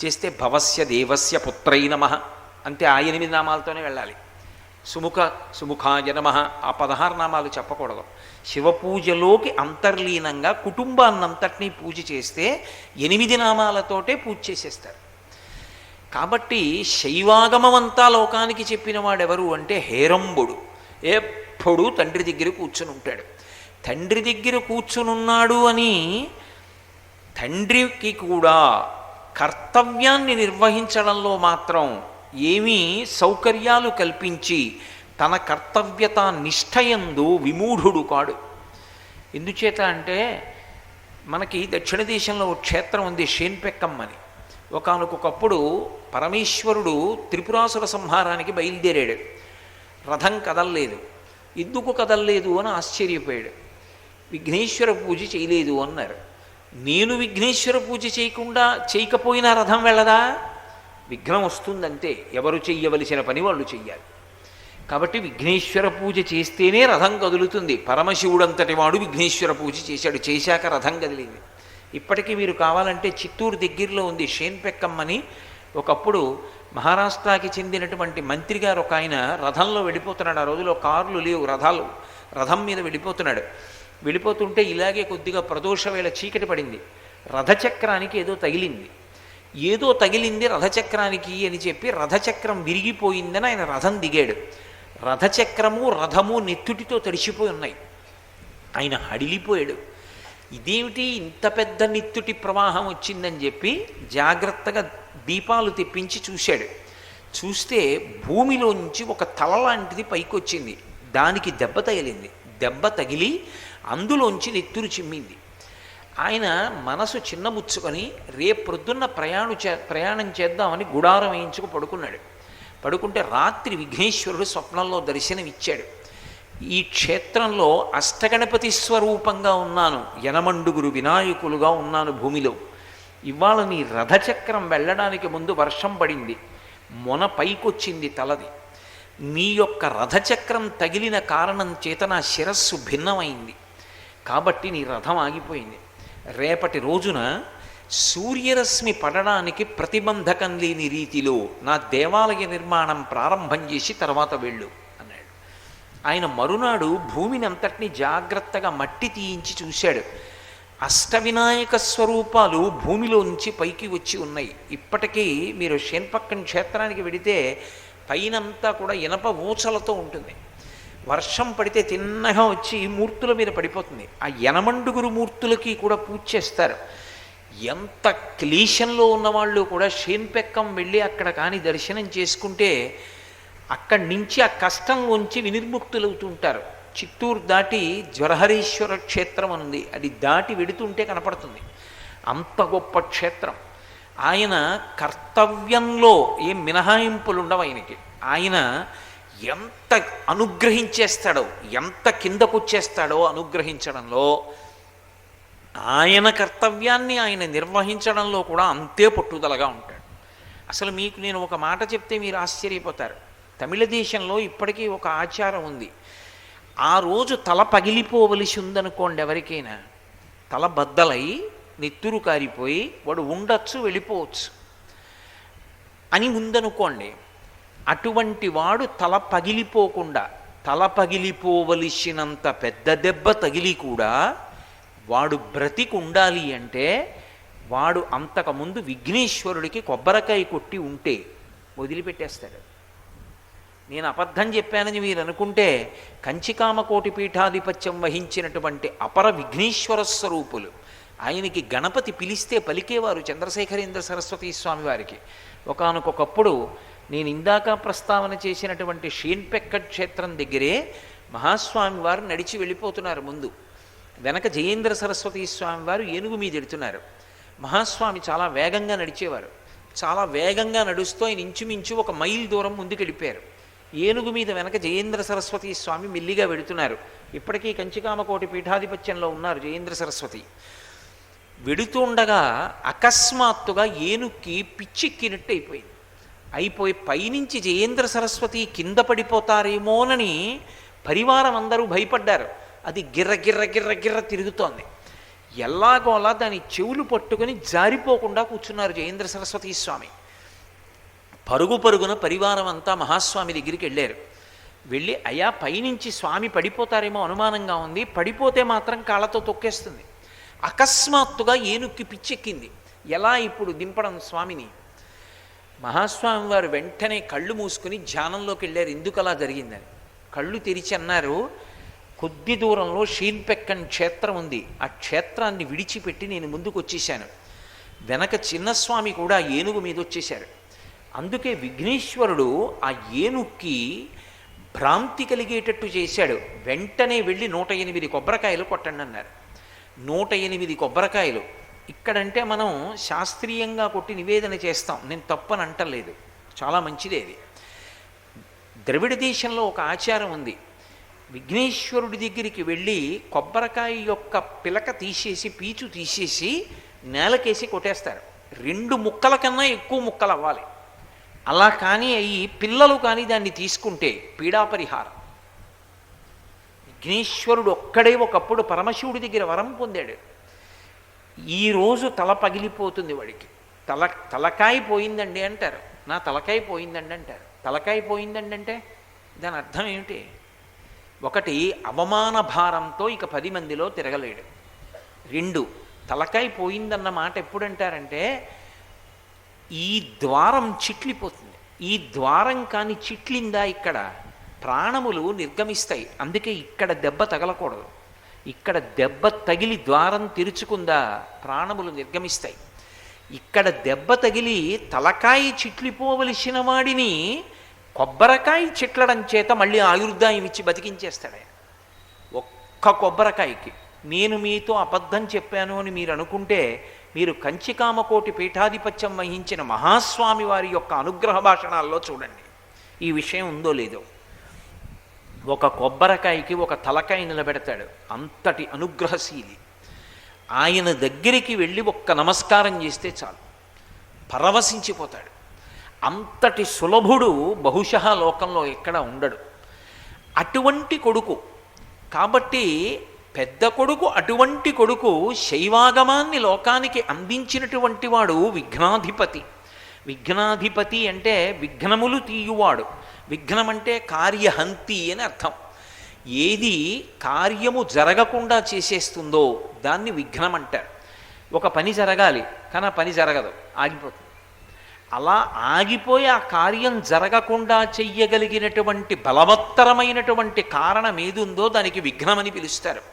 చేస్తే భవస్య దేవస్య పుత్రై నమః అంతే, ఆ 8 నామాలతోనే వెళ్ళాలి. సుముఖాయ నమః ఆ 16 నామాలు చెప్పకూడదు. శివ పూజలోకి అంతర్లీనంగా కుటుంబాన్నంతటినీ పూజ చేస్తే 8 నామాలతోటే పూజ చేసేస్తారు. కాబట్టి శైవాగమమంతా లోకానికి చెప్పిన వాడెవరు అంటే హేరంబుడు. ఎప్పుడూ తండ్రి దగ్గర కూర్చుని ఉంటాడు. తండ్రి దగ్గర కూర్చునున్నాడు అని తండ్రికి కూడా కర్తవ్యాన్ని నిర్వహించడంలో మాత్రం ఏమీ సౌకర్యాలు కల్పించి తన కర్తవ్యత నిష్ఠయందు విమూఢుడు కాడు. ఎందుచేత అంటే మనకి దక్షిణ దేశంలో ఒక క్షేత్రం ఉంది షేన్పెక్కమ్మని. ఒకానొకప్పుడు పరమేశ్వరుడు త్రిపురాసుర సంహారానికి బయలుదేరాడు. రథం కదల్లేదు. ఎందుకు కదల్లేదు అని ఆశ్చర్యపోయాడు. విఘ్నేశ్వర పూజ చేయలేదు అన్నారు. నేను విఘ్నేశ్వర పూజ చేయకపోయినా రథం వెళ్ళదా? విఘ్నం వస్తుందంతే. ఎవరు చెయ్యవలసిన పని వాళ్ళు చెయ్యాలి. కాబట్టి విఘ్నేశ్వర పూజ చేస్తేనే రథం కదులుతుంది. పరమశివుడంతటి వాడు విఘ్నేశ్వర పూజ చేశాడు, చేశాక రథం కదిలింది. ఇప్పటికీ మీరు కావాలంటే చిత్తూరు దగ్గరలో ఉంది షేన్పెక్కమ్మని. ఒకప్పుడు మహారాష్ట్రకి చెందినటువంటి మంత్రి గారు ఒక ఆయన రథంలో వెళ్ళిపోతున్నాడు. ఆ రోజులో కార్లు లేవు, రథం మీద వెళ్ళిపోతున్నాడు. వెళ్ళిపోతుంటే ఇలాగే కొద్దిగా ప్రదోష వేళ చీకటి పడింది. రథచక్రానికి ఏదో తగిలింది రథచక్రానికి అని చెప్పి రథచక్రం విరిగిపోయిందని ఆయన రథం దిగాడు. రథచక్రము రథము నెత్తుటితో తడిసిపోయి ఉన్నాయి. ఆయన హడిలిపోయాడు. ఇదేమిటి ఇంత పెద్ద నెత్తుటి ప్రవాహం వచ్చిందని చెప్పి జాగ్రత్తగా దీపాలు తెప్పించి చూశాడు. చూస్తే భూమిలోంచి ఒక తల లాంటిది పైకొచ్చింది. దానికి దెబ్బ తగిలి అందులోంచి నెత్తురు చిమ్మింది. ఆయన మనసు చిన్నబుచ్చుకొని రేపొద్దున్న ప్రయాణం చేద్దామని గుడారం వేయించుకు పడుకున్నాడు. పడుకుంటే రాత్రి విఘ్నేశ్వరుడు స్వప్నంలో దర్శనమిచ్చాడు. ఈ క్షేత్రంలో అష్టగణపతి స్వరూపంగా ఉన్నాను, యనమండుగురు వినాయకులుగా ఉన్నాను భూమిలో. ఇవాళ నీ రథచక్రం వెళ్ళడానికి ముందు వర్షం పడింది, మొన పైకొచ్చింది తలది. నీ యొక్క రథచక్రం తగిలిన కారణం చేత నా శిరస్సు భిన్నమైంది, కాబట్టి నీ రథం ఆగిపోయింది. రేపటి రోజున సూర్యరశ్మి పడడానికి ప్రతిబంధకం లేని రీతిలో నా దేవాలయ నిర్మాణం ప్రారంభం చేసి తర్వాత వెళ్ళు అన్నాడు. ఆయన మరునాడు భూమిని అంతటినీ జాగ్రత్తగా మట్టి తీయించి చూశాడు. అష్టవినాయక స్వరూపాలు భూమిలోంచి పైకి వచ్చి ఉన్నాయి. ఇప్పటికీ మీరు షేన్పక్కన్ క్షేత్రానికి వెడితే పైనంతా కూడా ఇనప ఊచలతో ఉంటుంది. వర్షం పడితే తిన్నగా వచ్చి మూర్తుల మీద పడిపోతుంది. ఆ యనమండుగురు మూర్తులకి కూడా పూజ చేస్తారు. ఎంత క్లేశంలో ఉన్నవాళ్ళు కూడా షేన్పెక్కం వెళ్ళి అక్కడ కానీ దర్శనం చేసుకుంటే అక్కడి నుంచి ఆ కష్టంలోంచి వినిర్ముక్తులవుతుంటారు. చిత్తూరు దాటి జ్వరహరీశ్వర క్షేత్రం ఉంది, అది దాటి వెడుతుంటే కనపడుతుంది. అంత గొప్ప క్షేత్రం. ఆయన కర్తవ్యంలో ఏం మినహాయింపులు ఉండవు ఆయనకి. ఆయన ఎంత అనుగ్రహించేస్తాడో, ఎంత కిందకొచ్చేస్తాడో అనుగ్రహించడంలో, ఆయన కర్తవ్యాన్ని ఆయన నిర్వహించడంలో కూడా అంతే పట్టుదలగా ఉంటాడు. అసలు మీకు నేను ఒక మాట చెప్తే మీరు ఆశ్చర్యపోతారు. తమిళ దేశంలో ఇప్పటికీ ఒక ఆచారం ఉంది. ఆ రోజు తల పగిలిపోవలసి ఉందనుకోండి, ఎవరికైనా తల బద్దలై నెత్తురు కారిపోయి వాడు ఉండొచ్చు, వెళ్ళిపోవచ్చు అని ఉందనుకోండి, అటువంటి వాడు తల పగిలిపోకుండా, తల పగిలిపోవలసినంత పెద్ద దెబ్బ తగిలి కూడా వాడు బ్రతికుండాలి అంటే వాడు అంతకుముందు విఘ్నేశ్వరుడికి కొబ్బరికాయ కొట్టి ఉంటే వదిలిపెట్టేస్తాడు. నేను అబద్ధం చెప్పానని మీరు అనుకుంటే కంచికామకోటి పీఠాధిపత్యం వహించినటువంటి అపర విఘ్నేశ్వర స్వరూపులు, ఆయనకి గణపతి పిలిస్తే పలికేవారు చంద్రశేఖరేంద్ర సరస్వతీ స్వామి వారికి. ఒకానొకప్పుడు నేను ఇందాక ప్రస్తావన చేసినటువంటి షేన్పెక్కడ్ క్షేత్రం దగ్గరే మహాస్వామి వారు నడిచి వెళ్ళిపోతున్నారు. ముందు వెనక జయేంద్ర సరస్వతీ స్వామి వారు ఏనుగు మీద ఎడుతున్నారు. మహాస్వామి చాలా వేగంగా నడిచేవారు. చాలా వేగంగా నడుస్తూ ఆయన ఇంచుమించు 1 మైల్ దూరం ముందుకు వెళ్ళిపోయారు. ఏనుగు మీద వెనక జయేంద్ర సరస్వతీ స్వామి మెల్లిగా వెడుతున్నారు. ఇప్పటికీ కంచికామకోటి పీఠాధిపత్యంలో ఉన్నారు జయేంద్ర సరస్వతి. వెడుతుండగా అకస్మాత్తుగా ఏనుక్కి పిచ్చెక్కినట్టు అయిపోయి పైనుంచి జయేంద్ర సరస్వతి కింద పడిపోతారేమోనని పరివారం అందరూ భయపడ్డారు. అది గిర్ర గిర్ర గిర్ర గిర్ర తిరుగుతోంది. ఎలాగోలా దాని చెవులు పట్టుకుని జారిపోకుండా కూర్చున్నారు జయేంద్ర సరస్వతీ స్వామి. పరుగు పరుగున పరివారం అంతా మహాస్వామి దగ్గరికి వెళ్ళారు. వెళ్ళి అయ్యా పైనుంచి స్వామి పడిపోతారేమో అనుమానంగా ఉంది, పడిపోతే మాత్రం కాళ్ళతో తొక్కేస్తుంది. అకస్మాత్తుగా ఏనుక్కి పిచ్చెక్కింది, ఎలా ఇప్పుడు దింపడం స్వామిని? మహాస్వామి వారు వెంటనే కళ్ళు మూసుకుని ధ్యానంలోకి వెళ్ళారు. ఎందుకు అలా జరిగిందని కళ్ళు తెరిచి అన్నారు, కొద్ది దూరంలో షీన్పెక్కన్ క్షేత్రం ఉంది, ఆ క్షేత్రాన్ని విడిచిపెట్టి నేను ముందుకు వచ్చేసాను. వెనక చిన్నస్వామి కూడా ఏనుగు మీద వచ్చేశారు. అందుకే విఘ్నేశ్వరుడు ఆ ఏనుక్కి భ్రాంతి కలిగేటట్టు చేశాడు. వెంటనే వెళ్ళి 108 కొబ్బరికాయలు కొట్టండి అన్నారు. 108 కొబ్బరికాయలు. ఇక్కడంటే మనం శాస్త్రీయంగా కొట్టి నివేదన చేస్తాం, నేను తప్పని అంటలేదు, చాలా మంచిదే అది. ద్రవిడ దేశంలో ఒక ఆచారం ఉంది, విఘ్నేశ్వరుడి దగ్గరికి వెళ్ళి కొబ్బరికాయ యొక్క పిలక తీసేసి పీచు తీసేసి నేలకేసి కొట్టేస్తారు. 2 ముక్కల కన్నా ఎక్కువ ముక్కలు అవ్వాలి. అలా కానీ అయ్యి పిల్లలు కానీ దాన్ని తీసుకుంటే పీడాపరిహారం. విఘ్నేశ్వరుడు ఒక్కడే ఒకప్పుడు పరమశివుడి దగ్గర వరం పొందాడు. ఈరోజు తల పగిలిపోతుంది వాడికి, తలకాయ పోయిందండి అంటారు, నా తలకాయ పోయిందండి అంటారు. తలకాయ పోయిందండి అంటే దాని అర్థం ఏమిటి? ఒకటి, అవమాన భారంతో ఇక 10 మందిలో తిరగలేడు. 2, తలకాయ పోయిందన్న మాట ఎప్పుడంటారంటే ఈ ద్వారం చిట్లిపోతుంది. ఈ ద్వారం కానీ చిట్లిందా ఇక్కడ ప్రాణములు నిర్గమిస్తాయి. అందుకే ఇక్కడ దెబ్బ తగలకూడదు. ఇక్కడ దెబ్బ తగిలి ద్వారం తెరుచుకుందా ప్రాణములు నిర్గమిస్తాయి. ఇక్కడ దెబ్బ తగిలి తలకాయ చిట్లిపోవలసిన వాడిని కొబ్బరికాయ చిట్లడం చేత మళ్ళీ ఆయుర్దాయం ఇచ్చి బతికించేస్తాడు. ఒక్క కొబ్బరికాయకి నేను మీతో అబద్ధం చెప్పాను అని మీరు అనుకుంటే మీరు కంచికామకోటి పీఠాధిపత్యం వహించిన మహాస్వామి వారి యొక్క అనుగ్రహ భాషణాల్లో చూడండి ఈ విషయం ఉందో లేదో. ఒక కొబ్బరికాయకి ఒక తలకాయ నిలబెడతాడు, అంతటి అనుగ్రహశీలి. ఆయన దగ్గరికి వెళ్ళి ఒక్క నమస్కారం చేస్తే చాలు, పరవశించిపోతాడు. అంతటి సులభుడు బహుశಃ లోకంలో ఎక్కడ ఉండడు. అటువంటి కొడుకు కాబట్టి పెద్ద కొడుకు, అటువంటి కొడుకు శైవాగమాన్ని లోకానికి అందించినటువంటి వాడు విఘ్నాధిపతి. విఘ్నాధిపతి అంటే విఘ్నములు తీయువాడు. విఘ్నం అంటే కార్యహంతి అని అర్థం. ఏది కార్యము జరగకుండా చేసేస్తుందో దాన్ని విఘ్నం అంటారు. ఒక పని జరగాలి కానీ ఆ పని జరగదు, ఆగిపోతుంది. అలా ఆగిపోయి ఆ కార్యం జరగకుండా చెయ్యగలిగినటువంటి బలవత్తరమైనటువంటి కారణం ఏదుందో దానికి విఘ్నమని పిలుస్తారు.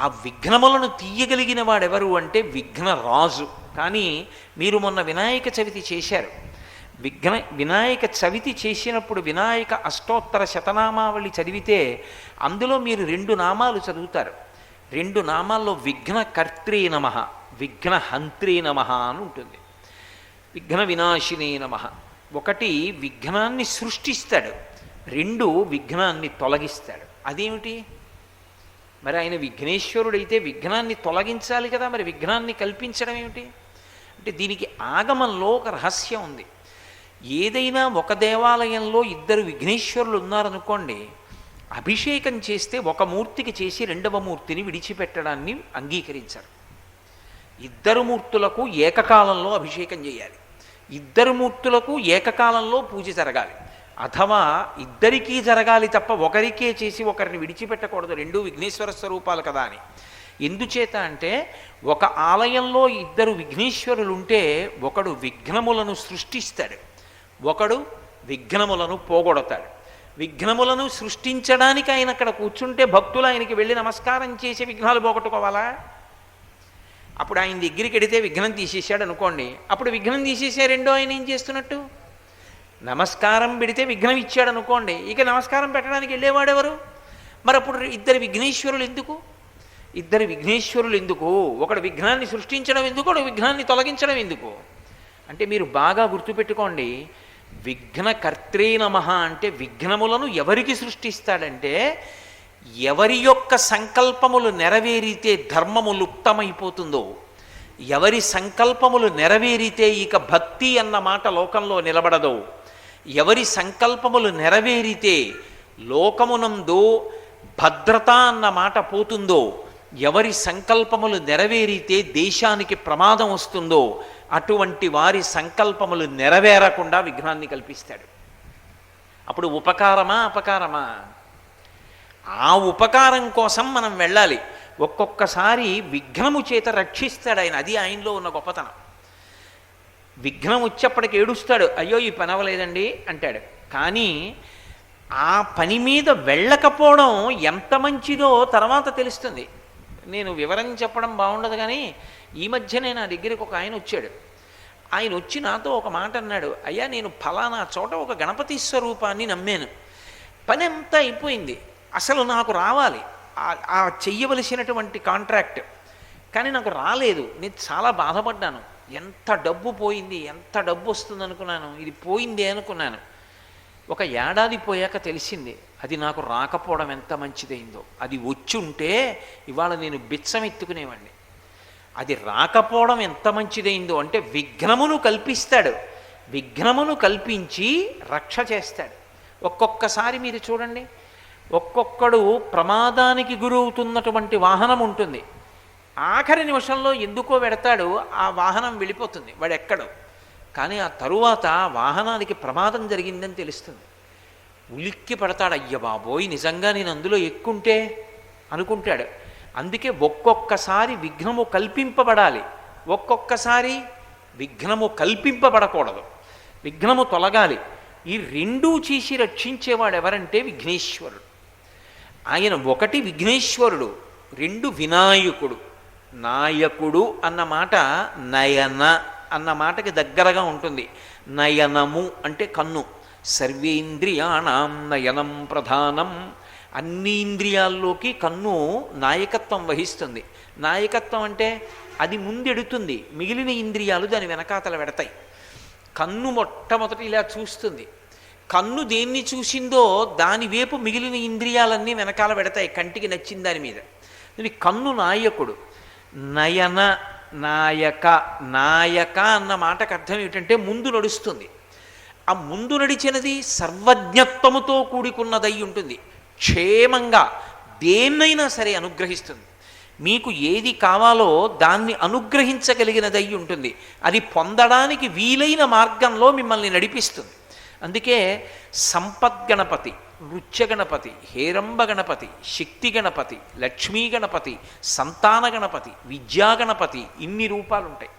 ఆ విఘ్నములను తీయగలిగిన వాడెవరు అంటే విఘ్నరాజు. కానీ మీరు మొన్న వినాయక చవితి చేశారు. వినాయక చవితి చేసినప్పుడు వినాయక అష్టోత్తర శతనామావళి చదివితే అందులో మీరు 2 నామాలు చదువుతారు. 2 నామాల్లో విఘ్నకర్త్రే నమః, విఘ్నహంత్రే నమః అని ఉంటుంది. విఘ్న వినాశినే నమః. ఒకటి విఘ్నాన్ని సృష్టిస్తాడు, 2 విఘ్నాన్ని తొలగిస్తాడు. అదేమిటి? మరి ఆయన విఘ్నేశ్వరుడైతే విఘ్నాన్ని తొలగించాలి కదా, మరి విఘ్నాన్ని కల్పించడం ఏమిటి అంటే దీనికి ఆగమంలో ఒక రహస్యం ఉంది. ఏదైనా ఒక దేవాలయంలో 2 విఘ్నేశ్వరులు ఉన్నారనుకోండి, అభిషేకం చేస్తే ఒక మూర్తికి చేసి 2వ మూర్తిని విడిచిపెట్టడాన్ని అంగీకరించారు. 2 మూర్తులకు ఏకకాలంలో అభిషేకం చేయాలి, 2 మూర్తులకు ఏకకాలంలో పూజ జరగాలి. అథవా ఇద్దరికీ జరగాలి తప్ప ఒకరికే చేసి ఒకరిని విడిచిపెట్టకూడదు, 2 విఘ్నేశ్వర స్వరూపాలు కదా అని. ఎందుచేత అంటే ఒక ఆలయంలో 2 విఘ్నేశ్వరులు ఉంటే ఒకడు విఘ్నములను సృష్టిస్తాడు, ఒకడు విఘ్నములను పోగొడతాడు. విఘ్నములను సృష్టించడానికి ఆయన అక్కడ కూర్చుంటే భక్తులు ఆయనకి వెళ్ళి నమస్కారం చేసి విఘ్నాలు పోగొట్టుకోవాలా? అప్పుడు ఆయన దగ్గరికి వెడితే విఘ్నం తీసేసాడు అనుకోండి, అప్పుడు విఘ్నం తీసేసే రెండో ఆయన ఏం చేస్తున్నట్టు? నమస్కారం పెడితే విఘ్నం ఇచ్చాడు అనుకోండి, ఇక నమస్కారం పెట్టడానికి వెళ్ళేవాడెవరు? మరి అప్పుడు 2 విఘ్నేశ్వరులు ఎందుకు? 2 విఘ్నేశ్వరులు ఎందుకు? ఒకడు విఘ్నాన్ని సృష్టించడం ఎందుకు, ఒకడు విఘ్నాన్ని తొలగించడం ఎందుకు? అంటే మీరు బాగా గుర్తుపెట్టుకోండి, విఘ్నకర్త్రే నమః అంటే విఘ్నములను ఎవరికి సృష్టిస్తాడంటే ఎవరి యొక్క సంకల్పములు నెరవేరితే ధర్మము లుప్తమైపోతుందో, ఎవరి సంకల్పములు నెరవేరితే ఇక భక్తి అన్న మాట లోకంలో నిలబడదో, ఎవరి సంకల్పములు నెరవేరితే లోకమునందు భద్రత అన్న మాట పోతుందో, ఎవరి సంకల్పములు నెరవేరితే దేశానికి ప్రమాదం వస్తుందో అటువంటి వారి సంకల్పములు నెరవేరకుండా విఘ్నాన్ని కల్పిస్తాడు. అప్పుడు ఉపకారమా అపకారమా? ఆ ఉపకారం కోసం మనం వెళ్ళాలి. ఒక్కొక్కసారి విఘ్నము చేత రక్షిస్తాడు ఆయన. అది ఆయనలో ఉన్న గొప్పతనం. విఘ్నం వచ్చేప్పటికి ఏడుస్తాడు, అయ్యో ఈ పని అవ్వలేదండి అంటాడు. కానీ ఆ పని మీద వెళ్ళకపోవడం ఎంత మంచిదో తర్వాత తెలుస్తుంది. నేను వివరం చెప్పడం బాగుండదు, కానీ ఈ మధ్యనే నా దగ్గరికి ఒక ఆయన వచ్చాడు. ఆయన వచ్చి నాతో ఒక మాట అన్నాడు, అయ్యా నేను ఫలానా చోట ఒక గణపతి స్వరూపాన్ని నమ్మాను, పని అంతా అయిపోయింది, అసలు నాకు రావాలి ఆ చెయ్యవలసినటువంటి కాంట్రాక్ట్, కానీ నాకు రాలేదు, నేను చాలా బాధపడ్డాను, ఎంత డబ్బు పోయింది, ఎంత డబ్బు వస్తుంది అనుకున్నాను, ఇది పోయింది అనుకున్నాను. ఒక ఏడాది పోయాక తెలిసింది అది నాకు రాకపోవడం ఎంత మంచిదైందో. అది వచ్చి ఉంటే ఇవాళ నేను బిచ్చం ఎత్తుకునేవాడిని. అది రాకపోవడం ఎంత మంచిదైందో అంటే విఘ్నమును కల్పిస్తాడు. విఘ్నమును కల్పించి రక్ష చేస్తాడు. ఒక్కొక్కసారి మీరు చూడండి, ఒక్కొక్కడు ప్రమాదానికి గురవుతున్నటువంటి వాహనం ఉంటుంది, ఆఖరి నిమిషంలో ఎందుకో పెడతాడు, ఆ వాహనం వెళ్ళిపోతుంది, వాడు ఎక్కడు. కానీ ఆ తరువాత వాహనానికి ప్రమాదం జరిగిందని తెలుస్తుంది. ఉలిక్కి పడతాడు, అయ్య బాబోయ్ నిజంగా నేను అందులో ఎక్కుంటే అనుకుంటాడు. అందుకే ఒక్కొక్కసారి విఘ్నము కల్పింపబడాలి, ఒక్కొక్కసారి విఘ్నము కల్పింపబడకూడదు. విఘ్నము తొలగాలి. ఈ రెండూ చేసి రక్షించేవాడు ఎవరంటే విఘ్నేశ్వరుడు. ఆయన ఒకటి విఘ్నేశ్వరుడు, రెండు వినాయకుడు. నాయకుడు అన్న మాట నయన అన్న మాటకి దగ్గరగా ఉంటుంది. నయనము అంటే కన్ను. సర్వేంద్రియాణం నయనం ప్రధానం. అన్ని ఇంద్రియాల్లోకి కన్ను నాయకత్వం వహిస్తుంది. నాయకత్వం అంటే అది ముందెడుతుంది, మిగిలిన ఇంద్రియాలు దాని వెనకాతల పెడతాయి. కన్ను మొట్టమొదటి ఇలా చూస్తుంది. కన్ను దేన్ని చూసిందో దాని వైపు మిగిలిన ఇంద్రియాలన్నీ వెనకాల పెడతాయి, కంటికి నచ్చిన దాని మీద. ఇది కన్ను నాయకుడు. నయన నాయక. నాయక అన్న మాటకు అర్థం ఏమిటంటే ముందు నడుస్తుంది. ఆ ముందు నడిచినది సర్వజ్ఞత్వముతో కూడుకున్నదై ఉంటుంది. క్షేమంగా దేన్నైనా సరే అనుగ్రహిస్తుంది. మీకు ఏది కావాలో దాన్ని అనుగ్రహించగలిగినదై ఉంటుంది. అది పొందడానికి వీలైన మార్గంలో మిమ్మల్ని నడిపిస్తుంది. అందుకే సంపద్గణపతి, నృత్యగణపతి, హేరంబ గణపతి, శక్తి గణపతి, లక్ష్మీ గణపతి, సంతాన గణపతి, విద్యాగణపతి, ఇన్ని రూపాలు ఉంటాయి.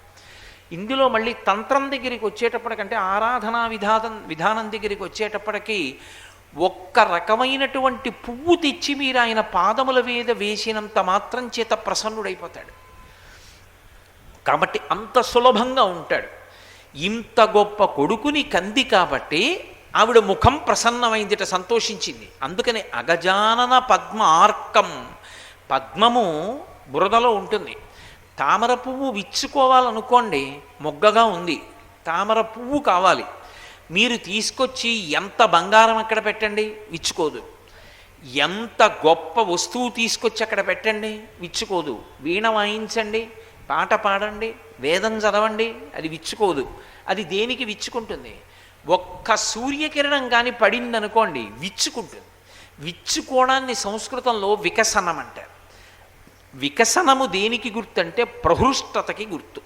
ఇందులో మళ్ళీ తంత్రం దగ్గరికి వచ్చేటప్పటికంటే ఆరాధనా విధానం దగ్గరికి వచ్చేటప్పటికి ఒక్క రకమైనటువంటి పువ్వు తెచ్చి మీరు ఆయన పాదముల మీద వేసినంత మాత్రం చేత ప్రసన్నుడైపోతాడు. కాబట్టి అంత సులభంగా ఉంటాడు. ఇంత గొప్ప కొడుకుని కంది కాబట్టి ఆవిడ ముఖం ప్రసన్నమైందిట, సంతోషించింది. అందుకని అగజానన పద్మ ఆర్కం. పద్మము బురదలో ఉంటుంది. తామర పువ్వు విచ్చుకోవాలనుకోండి, మొగ్గగా ఉంది, తామర పువ్వు కావాలి. మీరు తీసుకొచ్చి ఎంత బంగారం అక్కడ పెట్టండి, విచ్చుకోదు. ఎంత గొప్ప వస్తువు తీసుకొచ్చి అక్కడ పెట్టండి, విచ్చుకోదు. వీణ వాయించండి, పాట పాడండి, వేదం చదవండి, అది విచ్చుకోదు. అది దేనికి విచ్చుకుంటుంది? ఒక్క సూర్యకిరణం కానీ పడిందనుకోండి విచ్చుకుంటుంది. విచ్చుకోవడాన్ని సంస్కృతంలో వికసనం అంటారు. వికసనము దేనికి గుర్తు అంటే ప్రహృష్టతకి గుర్తు.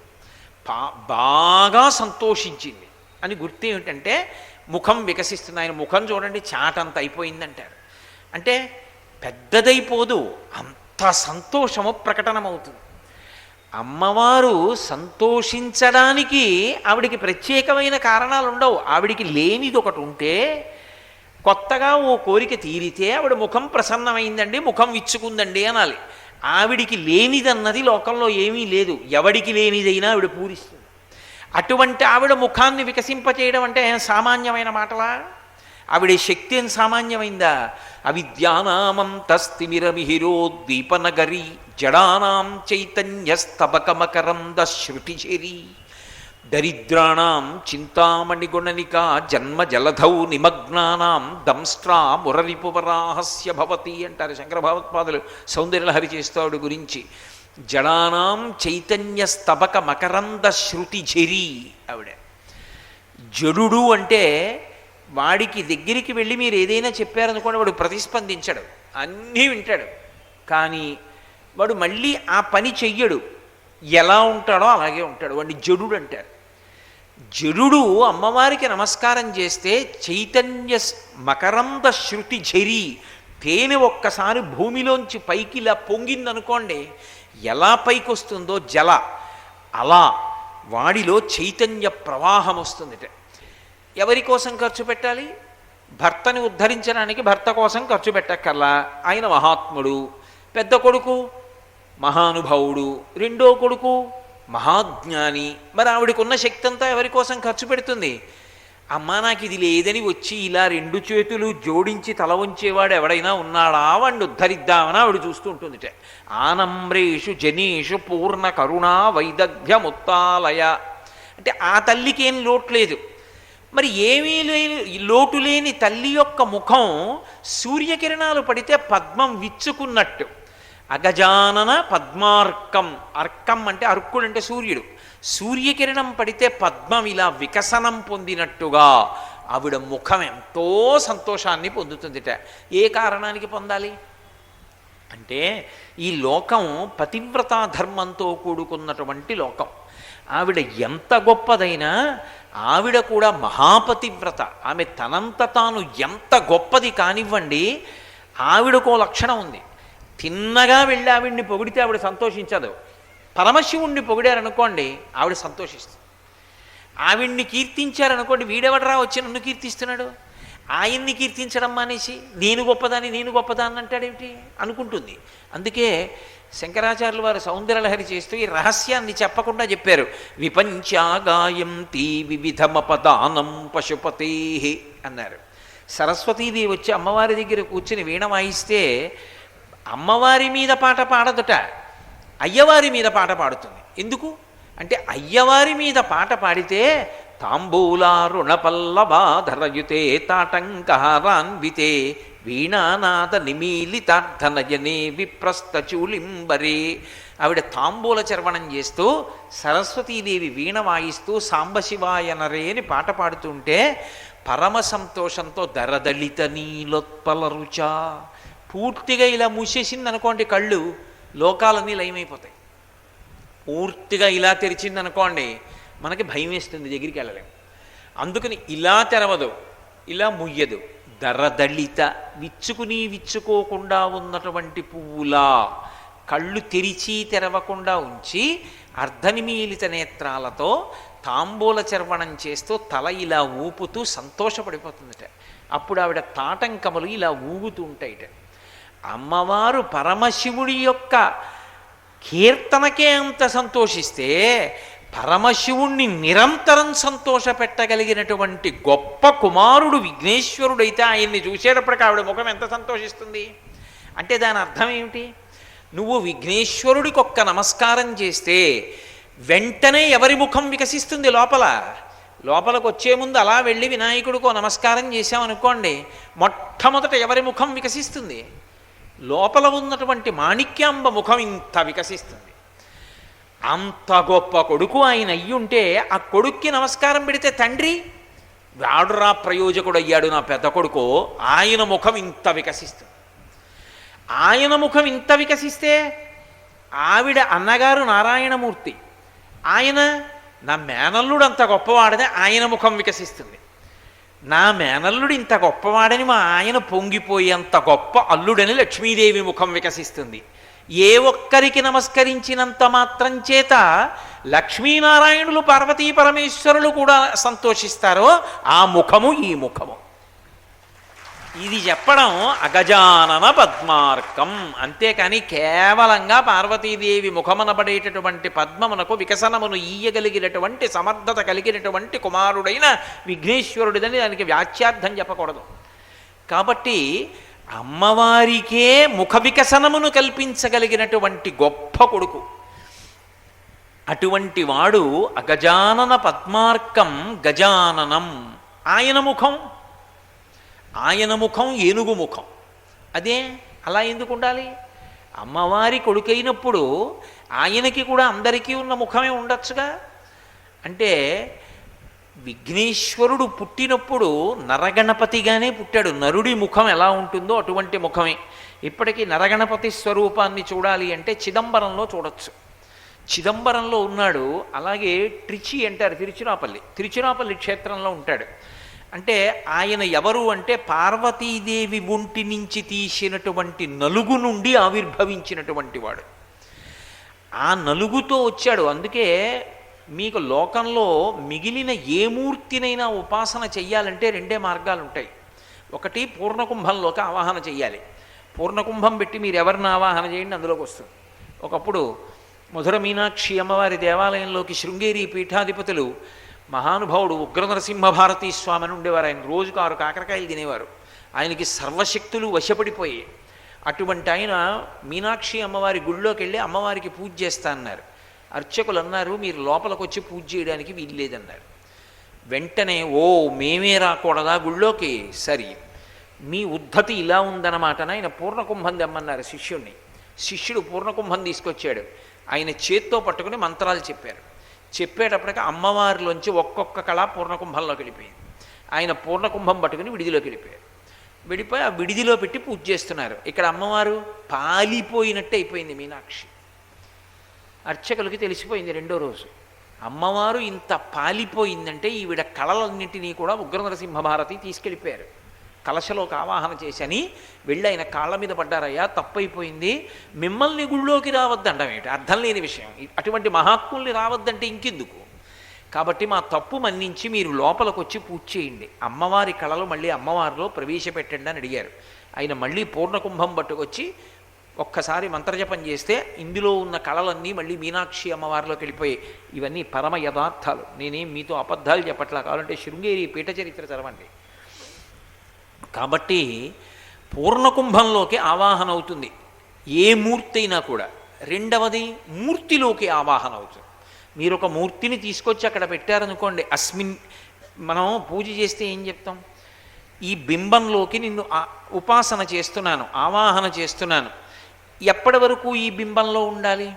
బాగా సంతోషించింది అని గుర్తు ఏమిటంటే ముఖం వికసిస్తుంది. ఆయన ముఖం చూడండి చాటంత అయిపోయిందంటారు. అంటే పెద్దదైపోదు, అంత సంతోషము ప్రకటనమవుతుంది. అమ్మవారు సంతోషించడానికి ఆవిడికి ప్రత్యేకమైన కారణాలు ఉండవు. ఆవిడికి లేనిది ఒకటి ఉంటే, కొత్తగా ఓ కోరిక తీరితే ఆవిడ ముఖం ప్రసన్నమైందండి, ముఖం విచ్చుకుందండి అనాలి. ఆవిడికి లేనిదన్నది లోకంలో ఏమీ లేదు. ఎవడికి లేనిదైనా ఆవిడ పూరిస్తుంది. అటువంటి ఆవిడ ముఖాన్ని వికసింపచేయడం అంటే సామాన్యమైన మాటలా? ఆవిడ శక్తి ఏం సామాన్యమైందా? అవిద్యానామంతస్తిమిరమిహిరోద్దీపనగరి జడానాం చైతన్యస్తబకమకరంద శృతిచేరి దరిద్రాణాం చింతామణిగుణనికా జన్మ జలధౌ నిమగ్నానాం దంస్ట్రా మురరిపువరాహస్య భవతి అంటారు శంకర భగవత్పాదులు సౌందర్యలహరి చేస్తాడు గురించి. జడానాం చైతన్య స్తబక మకరంద శృతిఝరి. ఆవిడ జడుడు అంటే వాడికి దగ్గరికి వెళ్ళి మీరు ఏదైనా చెప్పారనుకోండి వాడు ప్రతిస్పందించడు. అన్నీ వింటాడు. కానీ వాడు మళ్ళీ ఆ పని చెయ్యడు. ఎలా ఉంటాడో అలాగే ఉంటాడు. వాడిని జడుడు అంటారు. జడుడు అమ్మవారికి నమస్కారం చేస్తే చైతన్య మకరంద శృతి ఝరి, తేనె ఒక్కసారి భూమిలోంచి పైకి ఇలా పొంగిందనుకోండి, ఎలా పైకి వస్తుందో జల, అలా వాడిలో చైతన్య ప్రవాహం వస్తుందిట. ఎవరి కోసం ఖర్చు పెట్టాలి? భర్తని ఉద్ధరించడానికి భర్త కోసం ఖర్చు పెట్టక్కర్లా. ఆయన మహాత్ముడు. పెద్ద కొడుకు మహానుభావుడు, రెండో కొడుకు మహాజ్ఞాని. మరి ఆవిడకున్న ఉన్న శక్తి అంతా ఎవరి కోసం ఖర్చు పెడుతుంది? అమ్మా నాకు ఇది లేదని వచ్చి ఇలా రెండు చేతులు జోడించి తల ఉంచేవాడు ఎవడైనా ఉన్నాడా, వాడిని ఉద్ధరిద్దామని ఆవిడ చూస్తూ ఉంటుందిట. ఆనమ్రేషు జనీషు పూర్ణ కరుణా వైదగ్ధ్యముత్తాలయ అంటే ఆ తల్లికి ఏం లోటు లేదు. మరి ఏమీ లేని లోటు లేని తల్లి యొక్క ముఖం సూర్యకిరణాలు పడితే పద్మం విచ్చుకున్నట్టు. అగజానన పద్మార్కం, అర్కం అంటే అర్కుడు అంటే సూర్యుడు. సూర్యకిరణం పడితే పద్మం ఇలా వికసనం పొందినట్టుగా ఆవిడ ముఖం ఎంతో సంతోషాన్ని పొందుతుందిట. ఏ కారణానికి పొందాలి అంటే ఈ లోకం పతివ్రతా ధర్మంతో కూడుకున్నటువంటి లోకం. ఆవిడ ఎంత గొప్పదైనా ఆవిడ కూడా మహాపతివ్రత. ఆమె తనంత తాను ఎంత గొప్పది కానివ్వండి, ఆవిడకో లక్షణం ఉంది. తిన్నగా వెళ్ళి ఆవిడ్ని పొగిడితే ఆవిడ సంతోషించదు. పరమశివుణ్ణి పొగిడారనుకోండి ఆవిడ సంతోషిస్తుంది. ఆవిడ్ని కీర్తించారనుకోండి, వీడెవడరా వచ్చి నన్ను కీర్తిస్తున్నాడు, ఆయన్ని కీర్తించడం మానేసి నేను గొప్పదాన్ని అంటాడేమిటి అనుకుంటుంది. అందుకే శంకరాచార్యులు వారు సౌందర్యలహరి చేస్తూ ఈ రహస్యాన్ని చెప్పకుండా చెప్పారు. విపంచాగాయంతి వివిధమపదానం పశుపతే అన్నారు. సరస్వతీదేవి వచ్చి అమ్మవారి దగ్గర కూర్చుని వీణ వాయిస్తే అమ్మవారి మీద పాట పాడదుట, అయ్యవారి మీద పాట పాడుతుంది. ఎందుకు అంటే అయ్యవారి మీద పాట పాడితే తాంబూలారుణ పల్లవాధరయుతే తాటంకహారాన్వితే వీణానాద నిమీలితార్థనయనే విప్రస్థచూలింబరే. ఆవిడ తాంబూల చర్వణం చేస్తూ సరస్వతీదేవి వీణ వాయిస్తూ సాంబశివాయనరే అని పాట పాడుతుంటే పరమ సంతోషంతో దరదళిత నీలోత్పల రుచ, పూర్తిగా ఇలా మూసేసింది అనుకోండి కళ్ళు, లోకాలన్నీ లయమైపోతాయి. పూర్తిగా ఇలా తెరిచిందనుకోండి మనకి భయం వేస్తుంది, దగ్గరికి వెళ్ళలేము. అందుకని ఇలా తెరవదు, ఇలా ముయ్యదు. దరదళిత విచ్చుకోకుండా ఉన్నటువంటి పువ్వులా కళ్ళు తెరిచి తెరవకుండా ఉంచి అర్ధనిమీలిత నేత్రాలతో తాంబూల చర్వణం చేస్తూ తల ఇలా ఊపుతూ సంతోషపడిపోతుందట. అప్పుడు ఆవిడ తాటంకములు ఇలా ఊగుతూ ఉంటాయిట. అమ్మవారు పరమశివుడి యొక్క కీర్తనకే అంత సంతోషిస్తే పరమశివుణ్ణి నిరంతరం సంతోషపెట్టగలిగినటువంటి గొప్ప కుమారుడు విఘ్నేశ్వరుడైతే ఆయన్ని చూసేటప్పటికి ఆవిడ ముఖం ఎంత సంతోషిస్తుంది అంటే దాని అర్థం ఏమిటి? నువ్వు విఘ్నేశ్వరుడికి ఒక్క నమస్కారం చేస్తే వెంటనే ఎవరి ముఖం వికసిస్తుంది? లోపలకు వచ్చే ముందు అలా వెళ్ళి వినాయకుడికో నమస్కారం చేశామనుకోండి, మొట్టమొదట ఎవరి ముఖం వికసిస్తుంది? లోపల ఉన్నటువంటి మాణిక్యాంబ ముఖం ఇంత వికసిస్తుంది. అంత గొప్ప కొడుకు ఆయన అయ్యుంటే ఆ కొడుక్కి నమస్కారం పెడితే తండ్రి వాడురా ప్రయోజకుడు అయ్యాడు నా పెద్ద కొడుకు, ఆయన ముఖం ఇంత వికసిస్తుంది. ఆయన ముఖం ఇంత వికసిస్తే ఆవిడ అన్నగారు నారాయణమూర్తి, ఆయన నా మేనల్లుడు అంత గొప్పవాడని ఆయన ముఖం వికసిస్తుంది. నా మేనల్లుడు ఇంత గొప్పవాడని మా ఆయన పొంగిపోయేంత గొప్ప అల్లుడని లక్ష్మీదేవి ముఖం వికసిస్తుంది. ఏ ఒక్కరికి నమస్కరించినంత మాత్రం చేత లక్ష్మీనారాయణులు పార్వతీ పరమేశ్వరులు కూడా సంతోషిస్తారో ఆ ముఖము ఈ ముఖము. ఇది చెప్పడం అగజానన పద్మార్కం. అంతేకాని కేవలంగా పార్వతీదేవి ముఖమనబడేటటువంటి పద్మమునకు వికసనమును ఈయగలిగినటువంటి సమర్థత కలిగినటువంటి కుమారుడైన విఘ్నేశ్వరుడిదని దానికి వ్యాఖ్యార్థం చెప్పకూడదు. కాబట్టి అమ్మవారికే ముఖ వికసనమును కల్పించగలిగినటువంటి గొప్ప కొడుకు. అటువంటి వాడు అగజానన పద్మార్కం గజాననం. ఆయన ముఖం ఏనుగు ముఖం. అదే అలా ఎందుకు ఉండాలి? అమ్మవారి కొడుకైనప్పుడు ఆయనకి కూడా అందరికీ ఉన్న ముఖమే ఉండొచ్చుగా. అంటే విఘ్నేశ్వరుడు పుట్టినప్పుడు నరగణపతిగానే పుట్టాడు. నరుడి ముఖం ఎలా ఉంటుందో అటువంటి ముఖమే. ఇప్పటికీ నరగణపతి స్వరూపాన్ని చూడాలి అంటే చిదంబరంలో చూడొచ్చు. చిదంబరంలో ఉన్నాడు. అలాగే ట్రిచి అంటారు, తిరుచిరాపల్లి క్షేత్రంలో ఉంటాడు. అంటే ఆయన ఎవరు అంటే పార్వతీదేవి ఒంటి నుంచి తీసినటువంటి నలుగు నుండి ఆవిర్భవించినటువంటి వాడు. ఆ నలుగుతో వచ్చాడు. అందుకే మీకు లోకంలో మిగిలిన ఏ మూర్తినైనా ఉపాసన చెయ్యాలంటే రెండే మార్గాలు ఉంటాయి. ఒకటి పూర్ణకుంభంలోకి ఆవాహన చెయ్యాలి. పూర్ణకుంభం పెట్టి మీరు ఎవరిని ఆవాహన చేయండి, అందులోకి వస్తుంది. ఒకప్పుడు మధుర మీనాక్షి అమ్మవారి దేవాలయంలోకి శృంగేరి పీఠాధిపతులు మహానుభావుడు ఉగ్ర నరసింహభారతీ స్వామి అని ఉండేవారు. ఆయన రోజుకు 6 కాకరకాయలు తినేవారు. ఆయనకి సర్వశక్తులు వశపడిపోయాయి. అటువంటి ఆయన మీనాక్షి అమ్మవారి గుళ్ళోకి వెళ్ళి అమ్మవారికి పూజ చేస్తా అన్నారు. అర్చకులు అన్నారు, మీరు లోపలికి వచ్చి పూజ చేయడానికి వీల్లేదన్నారు. వెంటనే మేమే రాకూడదా గుళ్ళోకి? సరి, మీ ఉద్ధతి ఇలా ఉందన్నమాటన ఆయన పూర్ణకుంభం తెమ్మన్నారు శిష్యుణ్ణి. శిష్యుడు పూర్ణకుంభం తీసుకొచ్చాడు. ఆయన చేత్తో పట్టుకుని మంత్రాలు చెప్పారు. చెప్పేటప్పటికి అమ్మవారిలోంచి ఒక్కొక్క కళ పూర్ణకుంభంలోకి వెళ్ళిపోయింది. ఆయన పూర్ణకుంభం పట్టుకుని విడిదిలోకి వెళ్ళిపోయారు. విడిపోయి ఆ విడిదిలో పెట్టి పూజ చేస్తున్నారు. ఇక్కడ అమ్మవారు పాలిపోయినట్టే అయిపోయింది మీనాక్షి. అర్చకులకి తెలిసిపోయింది రెండో రోజు. అమ్మవారు ఇంత పాలిపోయిందంటే ఈవిడ కళలన్నింటినీ కూడా ఉగ్ర నరసింహభారతి తీసుకెళ్ళిపోయారు. కలశలోకి ఆవాహన చేశని వెళ్ళి ఆయన కాళ్ళ మీద పడ్డారయ్యా, తప్పైపోయింది, మిమ్మల్ని గుళ్ళోకి రావద్దంటాం ఏమిటి? అర్థం లేని విషయం. అటువంటి మహాత్ముల్ని రావద్దంటే ఇంకెందుకు? కాబట్టి మా తప్పు మన్నించి మీరు లోపలికి వచ్చి పూజ చేయండి, అమ్మవారి కళలు మళ్ళీ అమ్మవారిలో ప్రవేశపెట్టండి అని అడిగారు. ఆయన మళ్ళీ పూర్ణకుంభం పట్టుకొచ్చి ఒక్కసారి మంత్రజపం చేస్తే ఇందులో ఉన్న కళలన్నీ మళ్ళీ మీనాక్షి అమ్మవారిలోకి వెళ్ళిపోయాయి. ఇవన్నీ పరమ యథార్థాలు. నేనేం మీతో అబద్ధాలు చెప్పట్లా. కావాలంటే శృంగేరి పీఠ చరిత్ర చదవండి. కాబట్టి పూర్ణకుంభంలోకి ఆవాహన అవుతుంది ఏ మూర్తి అయినా కూడా. రెండవది మూర్తిలోకి ఆవాహన అవుతుంది. మీరు ఒక మూర్తిని తీసుకొచ్చి అక్కడ పెట్టారనుకోండి, మనం పూజ చేస్తే ఏం చెప్తాం? ఈ బింబంలోకి నిన్ను ఉపాసన చేస్తున్నాను, ఆవాహన చేస్తున్నాను. ఎప్పటి వరకు ఈ బింబంలో ఉండాలి?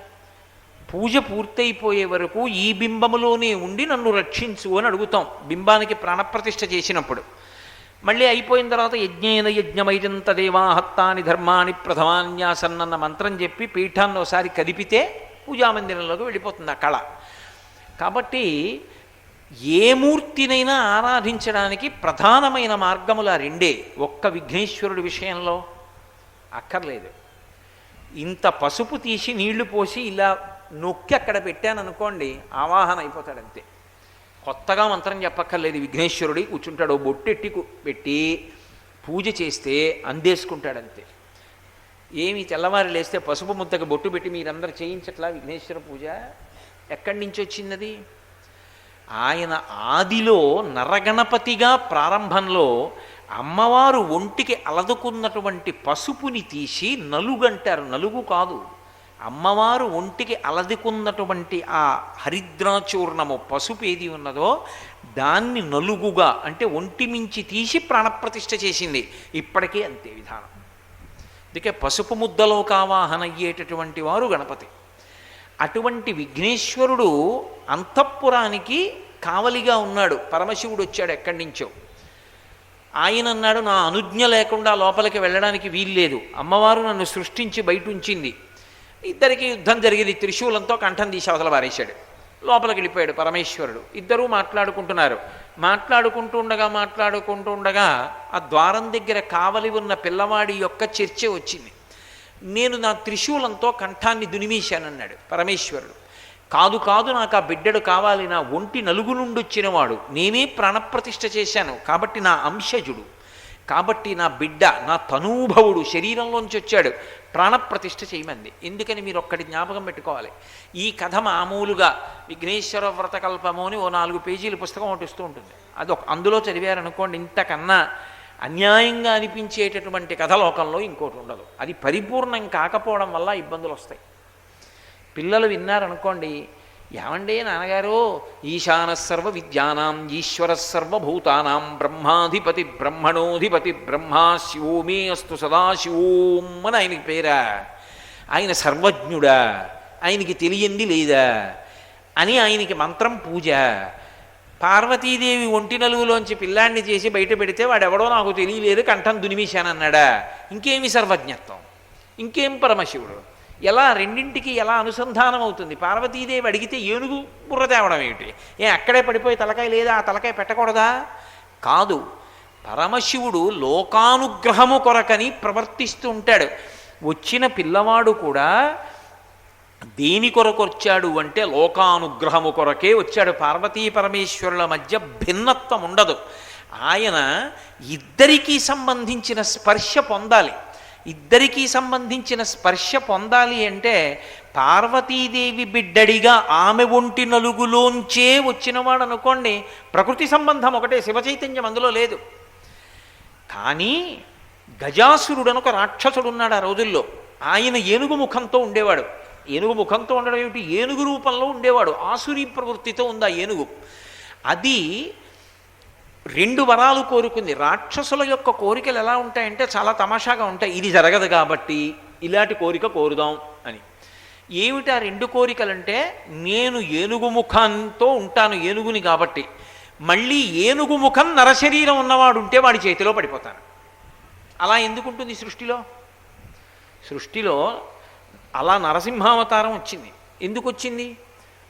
పూజ పూర్తయిపోయే వరకు ఈ బింబములోనే ఉండి నన్ను రక్షించు అని అడుగుతాం బింబానికి ప్రాణప్రతిష్ఠ చేసినప్పుడు. మళ్ళీ అయిపోయిన తర్వాత యజ్ఞేన యజ్ఞమైజంత దేవాహత్తాని ధర్మాని ప్రథమాన్యాసన్నన్న మంత్రం చెప్పి పీఠాన్ని ఒకసారి కదిపితే పూజామందిరంలోకి వెళ్ళిపోతుంది ఆ కళ. కాబట్టి ఏ మూర్తినైనా ఆరాధించడానికి ప్రధానమైన మార్గముల రెండే. ఒక్క విఘ్నేశ్వరుడి విషయంలో అక్కర్లేదు. ఇంత పసుపు తీసి నీళ్లు పోసి ఇలా నొక్కి అక్కడ పెట్టాననుకోండి, ఆవాహన అయిపోతాడంతే. కొత్తగా మంత్రం చెప్పక్కర్లేదు. విఘ్నేశ్వరుడి కూర్చుంటాడు, బొట్టెట్టి పెట్టి పూజ చేస్తే అందేసుకుంటాడంతే. ఏమి తెల్లవారు లేస్తే పసుపు ముద్దకు బొట్టు పెట్టి మీరందరూ చేయించట్లా విఘ్నేశ్వర పూజ? ఎక్కడి నుంచి వచ్చింది? ఆయన ఆదిలో నరగణపతిగా ప్రారంభంలో అమ్మవారు ఒంటికి అలదుకున్నటువంటి పసుపుని తీసి నలుగంటారు. నలుగు కాదు, అమ్మవారు ఒంటికి అలదుకున్నటువంటి ఆ హరిద్రాచూర్ణము పసుపు ఏది ఉన్నదో దాన్ని నలుగుగా అంటే ఒంటి మించి తీసి ప్రాణప్రతిష్ఠ చేసింది. ఇప్పటికే అంతే విధానం. అందుకే పసుపు ముద్దలోకి ఆవాహన అయ్యేటటువంటి వారు గణపతి. అటువంటి విఘ్నేశ్వరుడు అంతఃపురానికి కావలిగా ఉన్నాడు. పరమశివుడు వచ్చాడు ఎక్కడి నుంచో. ఆయన అన్నాడు, నా అనుజ్ఞ లేకుండా లోపలికి వెళ్ళడానికి వీల్లేదు, అమ్మవారు నన్ను సృష్టించి బయట ఉంచింది. ఇద్దరికి యుద్ధం జరిగింది. త్రిశూలంతో కంఠం తీసి అవతల వారేశాడు. లోపలికి వెళ్ళిపోయాడు పరమేశ్వరుడు. ఇద్దరూ మాట్లాడుకుంటున్నారు. మాట్లాడుకుంటూ ఉండగా ఆ ద్వారం దగ్గర కావలి ఉన్న పిల్లవాడి యొక్క చర్చ వచ్చింది. నేను నా త్రిశూలంతో కంఠాన్ని దునిమేశానన్నాడు పరమేశ్వరుడు. కాదు, నాకు ఆ బిడ్డడు కావాలి, నా ఒంటి నలుగు నుండి వచ్చినవాడు, నేనే ప్రాణప్రతిష్ఠ చేశాను, కాబట్టి నా అంశజుడు, కాబట్టి నా బిడ్డ నా తనూభవుడు శరీరంలోంచి వచ్చాడు, ప్రాణప్రతిష్ఠ చేయమంది. ఎందుకని మీరు ఒక్కటి జ్ఞాపకం పెట్టుకోవాలి. ఈ కథ మామూలుగా విఘ్నేశ్వర వ్రతకల్పము అని 4 పేజీల పుస్తకం ఒకటి వస్తూ ఉంటుంది. అందులో చదివారనుకోండి, ఇంతకన్నా అన్యాయంగా అనిపించేటటువంటి కథ లోకంలో ఇంకోటి ఉండదు. అది పరిపూర్ణం కాకపోవడం వల్ల ఇబ్బందులు వస్తాయి. పిల్లలు విన్నారనుకోండి, ఏమండే నాన్నగారు, ఈశాన సర్వ విద్యానాం ఈశ్వర సర్వభూతానాం బ్రహ్మాధిపతి బ్రహ్మణోధిపతి బ్రహ్మా శివోమే అస్తు సదాశివోం అని ఆయనకి పేరా? ఆయన సర్వజ్ఞుడా? ఆయనకి తెలియంది లేదా అని ఆయనకి మంత్రం పూజ. పార్వతీదేవి ఒంటి నలుగులోంచి పిల్లాన్ని చేసి బయట పెడితే వాడెవడో నాకు తెలియలేదు కంఠం దునిమేశానన్నాడా? ఇంకేమి సర్వజ్ఞత్వం, ఇంకేం పరమశివుడు? ఎలా రెండింటికి ఎలా అనుసంధానం అవుతుంది? పార్వతీదేవి అడిగితే ఏనుగు బుర్ర తేవడం ఏమిటి? అక్కడే పడిపోయి తలకాయ లేదా, ఆ తలకాయ పెట్టకూడదా? కాదు, పరమశివుడు లోకానుగ్రహము కొరకని ప్రవర్తిస్తూ ఉంటాడు. వచ్చిన పిల్లవాడు కూడా దేని కొరకు వచ్చాడు అంటే లోకానుగ్రహము కొరకే వచ్చాడు. పార్వతీ పరమేశ్వరుల మధ్య భిన్నత్వం ఉండదు. ఆయన ఇద్దరికీ సంబంధించిన స్పర్శ పొందాలి. ఇద్దరికీ సంబంధించిన స్పర్శ పొందాలి అంటే పార్వతీదేవి బిడ్డడిగా ఆమె ఒంటి నలుగులోంచే వచ్చినవాడు అనుకోండి, ప్రకృతి సంబంధం ఒకటే, శివచైతన్యం అందులో లేదు. కానీ గజాసురుడు ఒక రాక్షసుడు ఉన్నాడు ఆ రోజుల్లో. ఆయన ఏనుగు ముఖంతో ఉండేవాడు. ఏనుగు ముఖంతో ఉండడం ఏమిటి? ఏనుగు రూపంలో ఉండేవాడు. ఆసురీ ప్రవృత్తితో ఉంది ఆ ఏనుగు. అది 2 వరాలు కోరుకుంది. రాక్షసుల యొక్క కోరికలు ఎలా ఉంటాయంటే చాలా తమాషాగా ఉంటాయి. ఇది జరగదు కాబట్టి ఇలాంటి కోరిక కోరుదాం అని. ఏమిటి ఆ 2 కోరికలంటే, నేను ఏనుగు ముఖంతో ఉంటాను, ఏనుగుని కాబట్టి, మళ్ళీ ఏనుగు ముఖం నరశరీరం ఉన్నవాడు ఉంటే వాడి చేతిలో పడిపోతాను. అలా ఎందుకుంటుంది సృష్టిలో? సృష్టిలో అలా నరసింహావతారం వచ్చింది. ఎందుకు వచ్చింది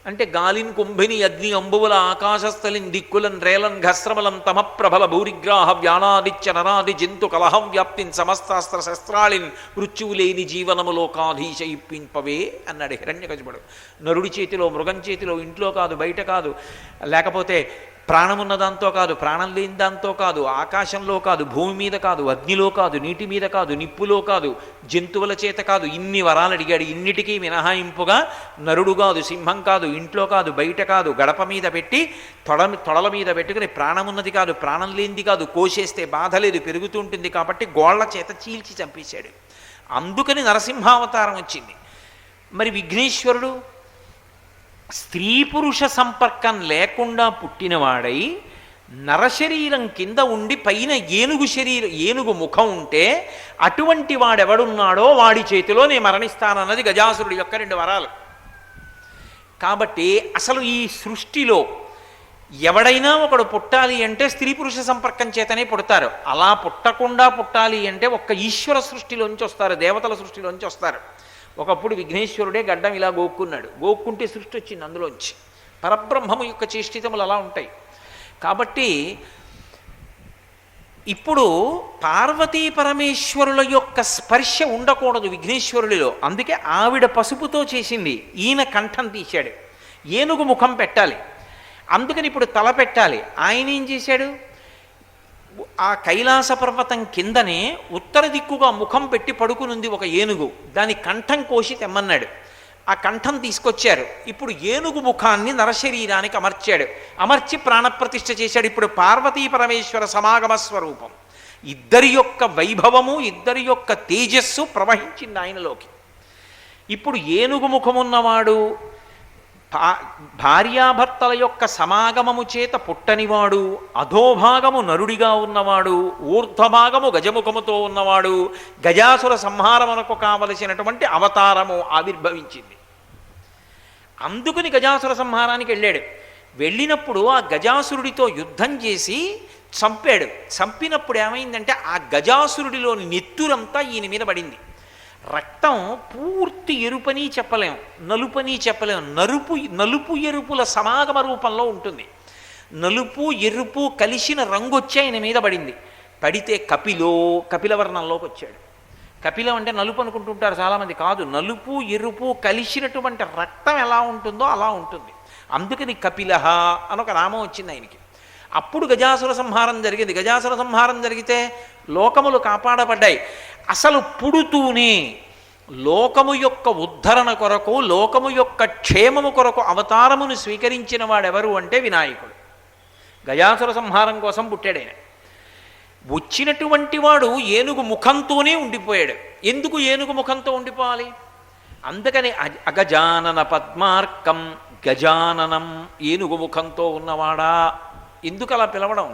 అంటే, గాలిన్ కుంభిని అగ్ని అంబువుల ఆకాశస్థలిన్ దిక్కులన్ రేలన్ ఘస్రమలం తమ ప్రభల భూరిగ్రాహ వ్యానాదిత్య నరాది జంతు కలహం వ్యాప్తిన్ సమస్తాస్త్ర శస్త్రాళిన్ మృత్యువు లేని జీవనములో కాధీశ ఇప్పింపవే అన్నాడు హిరణ్యకశిపుడు. నరుడి చేతిలో, మృగం చేతిలో, ఇంట్లో కాదు, బయట కాదు, లేకపోతే ప్రాణమున్న దాంతో కాదు, ప్రాణం లేని దాంతో కాదు, ఆకాశంలో కాదు, భూమి మీద కాదు, అగ్నిలో కాదు, నీటి మీద కాదు, నిప్పులో కాదు, జంతువుల చేత కాదు, ఇన్ని వరాలు అడిగాడు. ఇన్నిటికీ మినహాయింపుగా నరుడు కాదు, సింహం కాదు, ఇంట్లో కాదు, బయట కాదు, గడప మీద పెట్టి తొడల మీద పెట్టుకుని ప్రాణమున్నది కాదు, ప్రాణం లేనిది కాదు, కోసేస్తే బాధ లేదు, పెరుగుతూ ఉంటుంది కాబట్టి గోళ్ల చేత చీల్చి చంపేశాడు. అందుకని నరసింహావతారం వచ్చింది. మరి విఘ్నేశ్వరుడు స్త్రీ పురుష సంపర్కం లేకుండా పుట్టినవాడై నరశరీరం కింద ఉండి పైన ఏనుగు ముఖం ఉంటే అటువంటి వాడెవడున్నాడో వాడి చేతిలో నేను మరణిస్తానన్నది గజాసురుడి యొక్క 2 వరాలు. కాబట్టి అసలు ఈ సృష్టిలో ఎవడైనా ఒకడు పుట్టాలి అంటే స్త్రీ పురుష సంపర్కం చేతనే పుడతారు. అలా పుట్టకుండా పుట్టాలి అంటే ఒక్క ఈశ్వర సృష్టిలోంచి వస్తారు, దేవతల సృష్టిలోంచి వస్తారు. ఒకప్పుడు విఘ్నేశ్వరుడే గడ్డం ఇలా గోక్కున్నాడు, గోక్కుంటే సృష్టి వచ్చింది అందులోంచి. పరబ్రహ్మము యొక్క చేష్టితములు అలా ఉంటాయి. కాబట్టి ఇప్పుడు పార్వతీ పరమేశ్వరుల యొక్క స్పర్శ ఉండకూడదు విఘ్నేశ్వరుడిలో. అందుకే ఆవిడ పసుపుతో చేసింది, ఈయన కంఠం తీశాడు. ఏనుగు ముఖం పెట్టాలి, అందుకని ఇప్పుడు తల పెట్టాలి. ఆయన ఏం చేశాడు? ఆ కైలాస పర్వతం కిందనే ఉత్తర దిక్కుగా ముఖం పెట్టి పడుకునుంది ఒక ఏనుగు. దాని కంఠం కోసి తెమ్మన్నాడు. ఆ కంఠం తీసుకొచ్చారు. ఇప్పుడు ఏనుగు ముఖాన్ని నరశరీరానికి అమర్చాడు. అమర్చి ప్రాణప్రతిష్ఠ చేశాడు. ఇప్పుడు పార్వతీ పరమేశ్వర సమాగమ స్వరూపం. ఇద్దరి యొక్క వైభవము, ఇద్దరి యొక్క తేజస్సు ప్రవహించింది ఆయనలోకి. ఇప్పుడు ఏనుగు ముఖమున్నవాడు, భార్యాభర్తల యొక్క సమాగమము చేత పుట్టనివాడు, అధోభాగము నరుడిగా ఉన్నవాడు, ఊర్ధ్వభాగము గజముఖముతో ఉన్నవాడు, గజాసుర సంహారమునకు కావలసినటువంటి అవతారము ఆవిర్భవించింది. అందుకుని గజాసుర సంహారానికి వెళ్ళాడు. వెళ్ళినప్పుడు ఆ గజాసురుడితో యుద్ధం చేసి చంపాడు. చంపినప్పుడు ఏమైందంటే ఆ గజాసురుడిలోని నెత్తురంతా ఈయన మీద పడింది. రక్తం పూర్తి ఎరుపని చెప్పలేం, నలుపని చెప్పలేం. నలుపు ఎరుపుల సమాగమ రూపంలో ఉంటుంది. నలుపు ఎరుపు కలిసిన రంగు వచ్చి ఆయన మీద పడింది. పడితే కపిలవర్ణంలోకి వచ్చాడు. కపిలం అంటే నలుపు అనుకుంటుంటారు చాలామంది. కాదు, నలుపు ఎరుపు కలిసినటువంటి రక్తం ఎలా ఉంటుందో అలా ఉంటుంది. అందుకని కపిలహ అని ఒక నామం వచ్చింది ఆయనకి. అప్పుడు గజాసుర సంహారం జరిగింది. గజాసుర సంహారం జరిగితే లోకములు కాపాడబడ్డాయి. అసలు పుడుతూనే లోకము యొక్క ఉద్ధరణ కొరకు, లోకము యొక్క క్షేమము కొరకు అవతారమును స్వీకరించిన వాడెవరు అంటే వినాయకుడు. గజాసుర సంహారం కోసం పుట్టాడు ఆయన. వచ్చినటువంటి వాడు ఏనుగు ముఖంతోనే ఉండిపోయాడు. ఎందుకు ఏనుగు ముఖంతో ఉండిపోవాలి? అందుకని అగజానన పద్మార్కం గజాననం, ఏనుగు ముఖంతో ఉన్నవాడా. ఎందుకు అలా పిలవడం?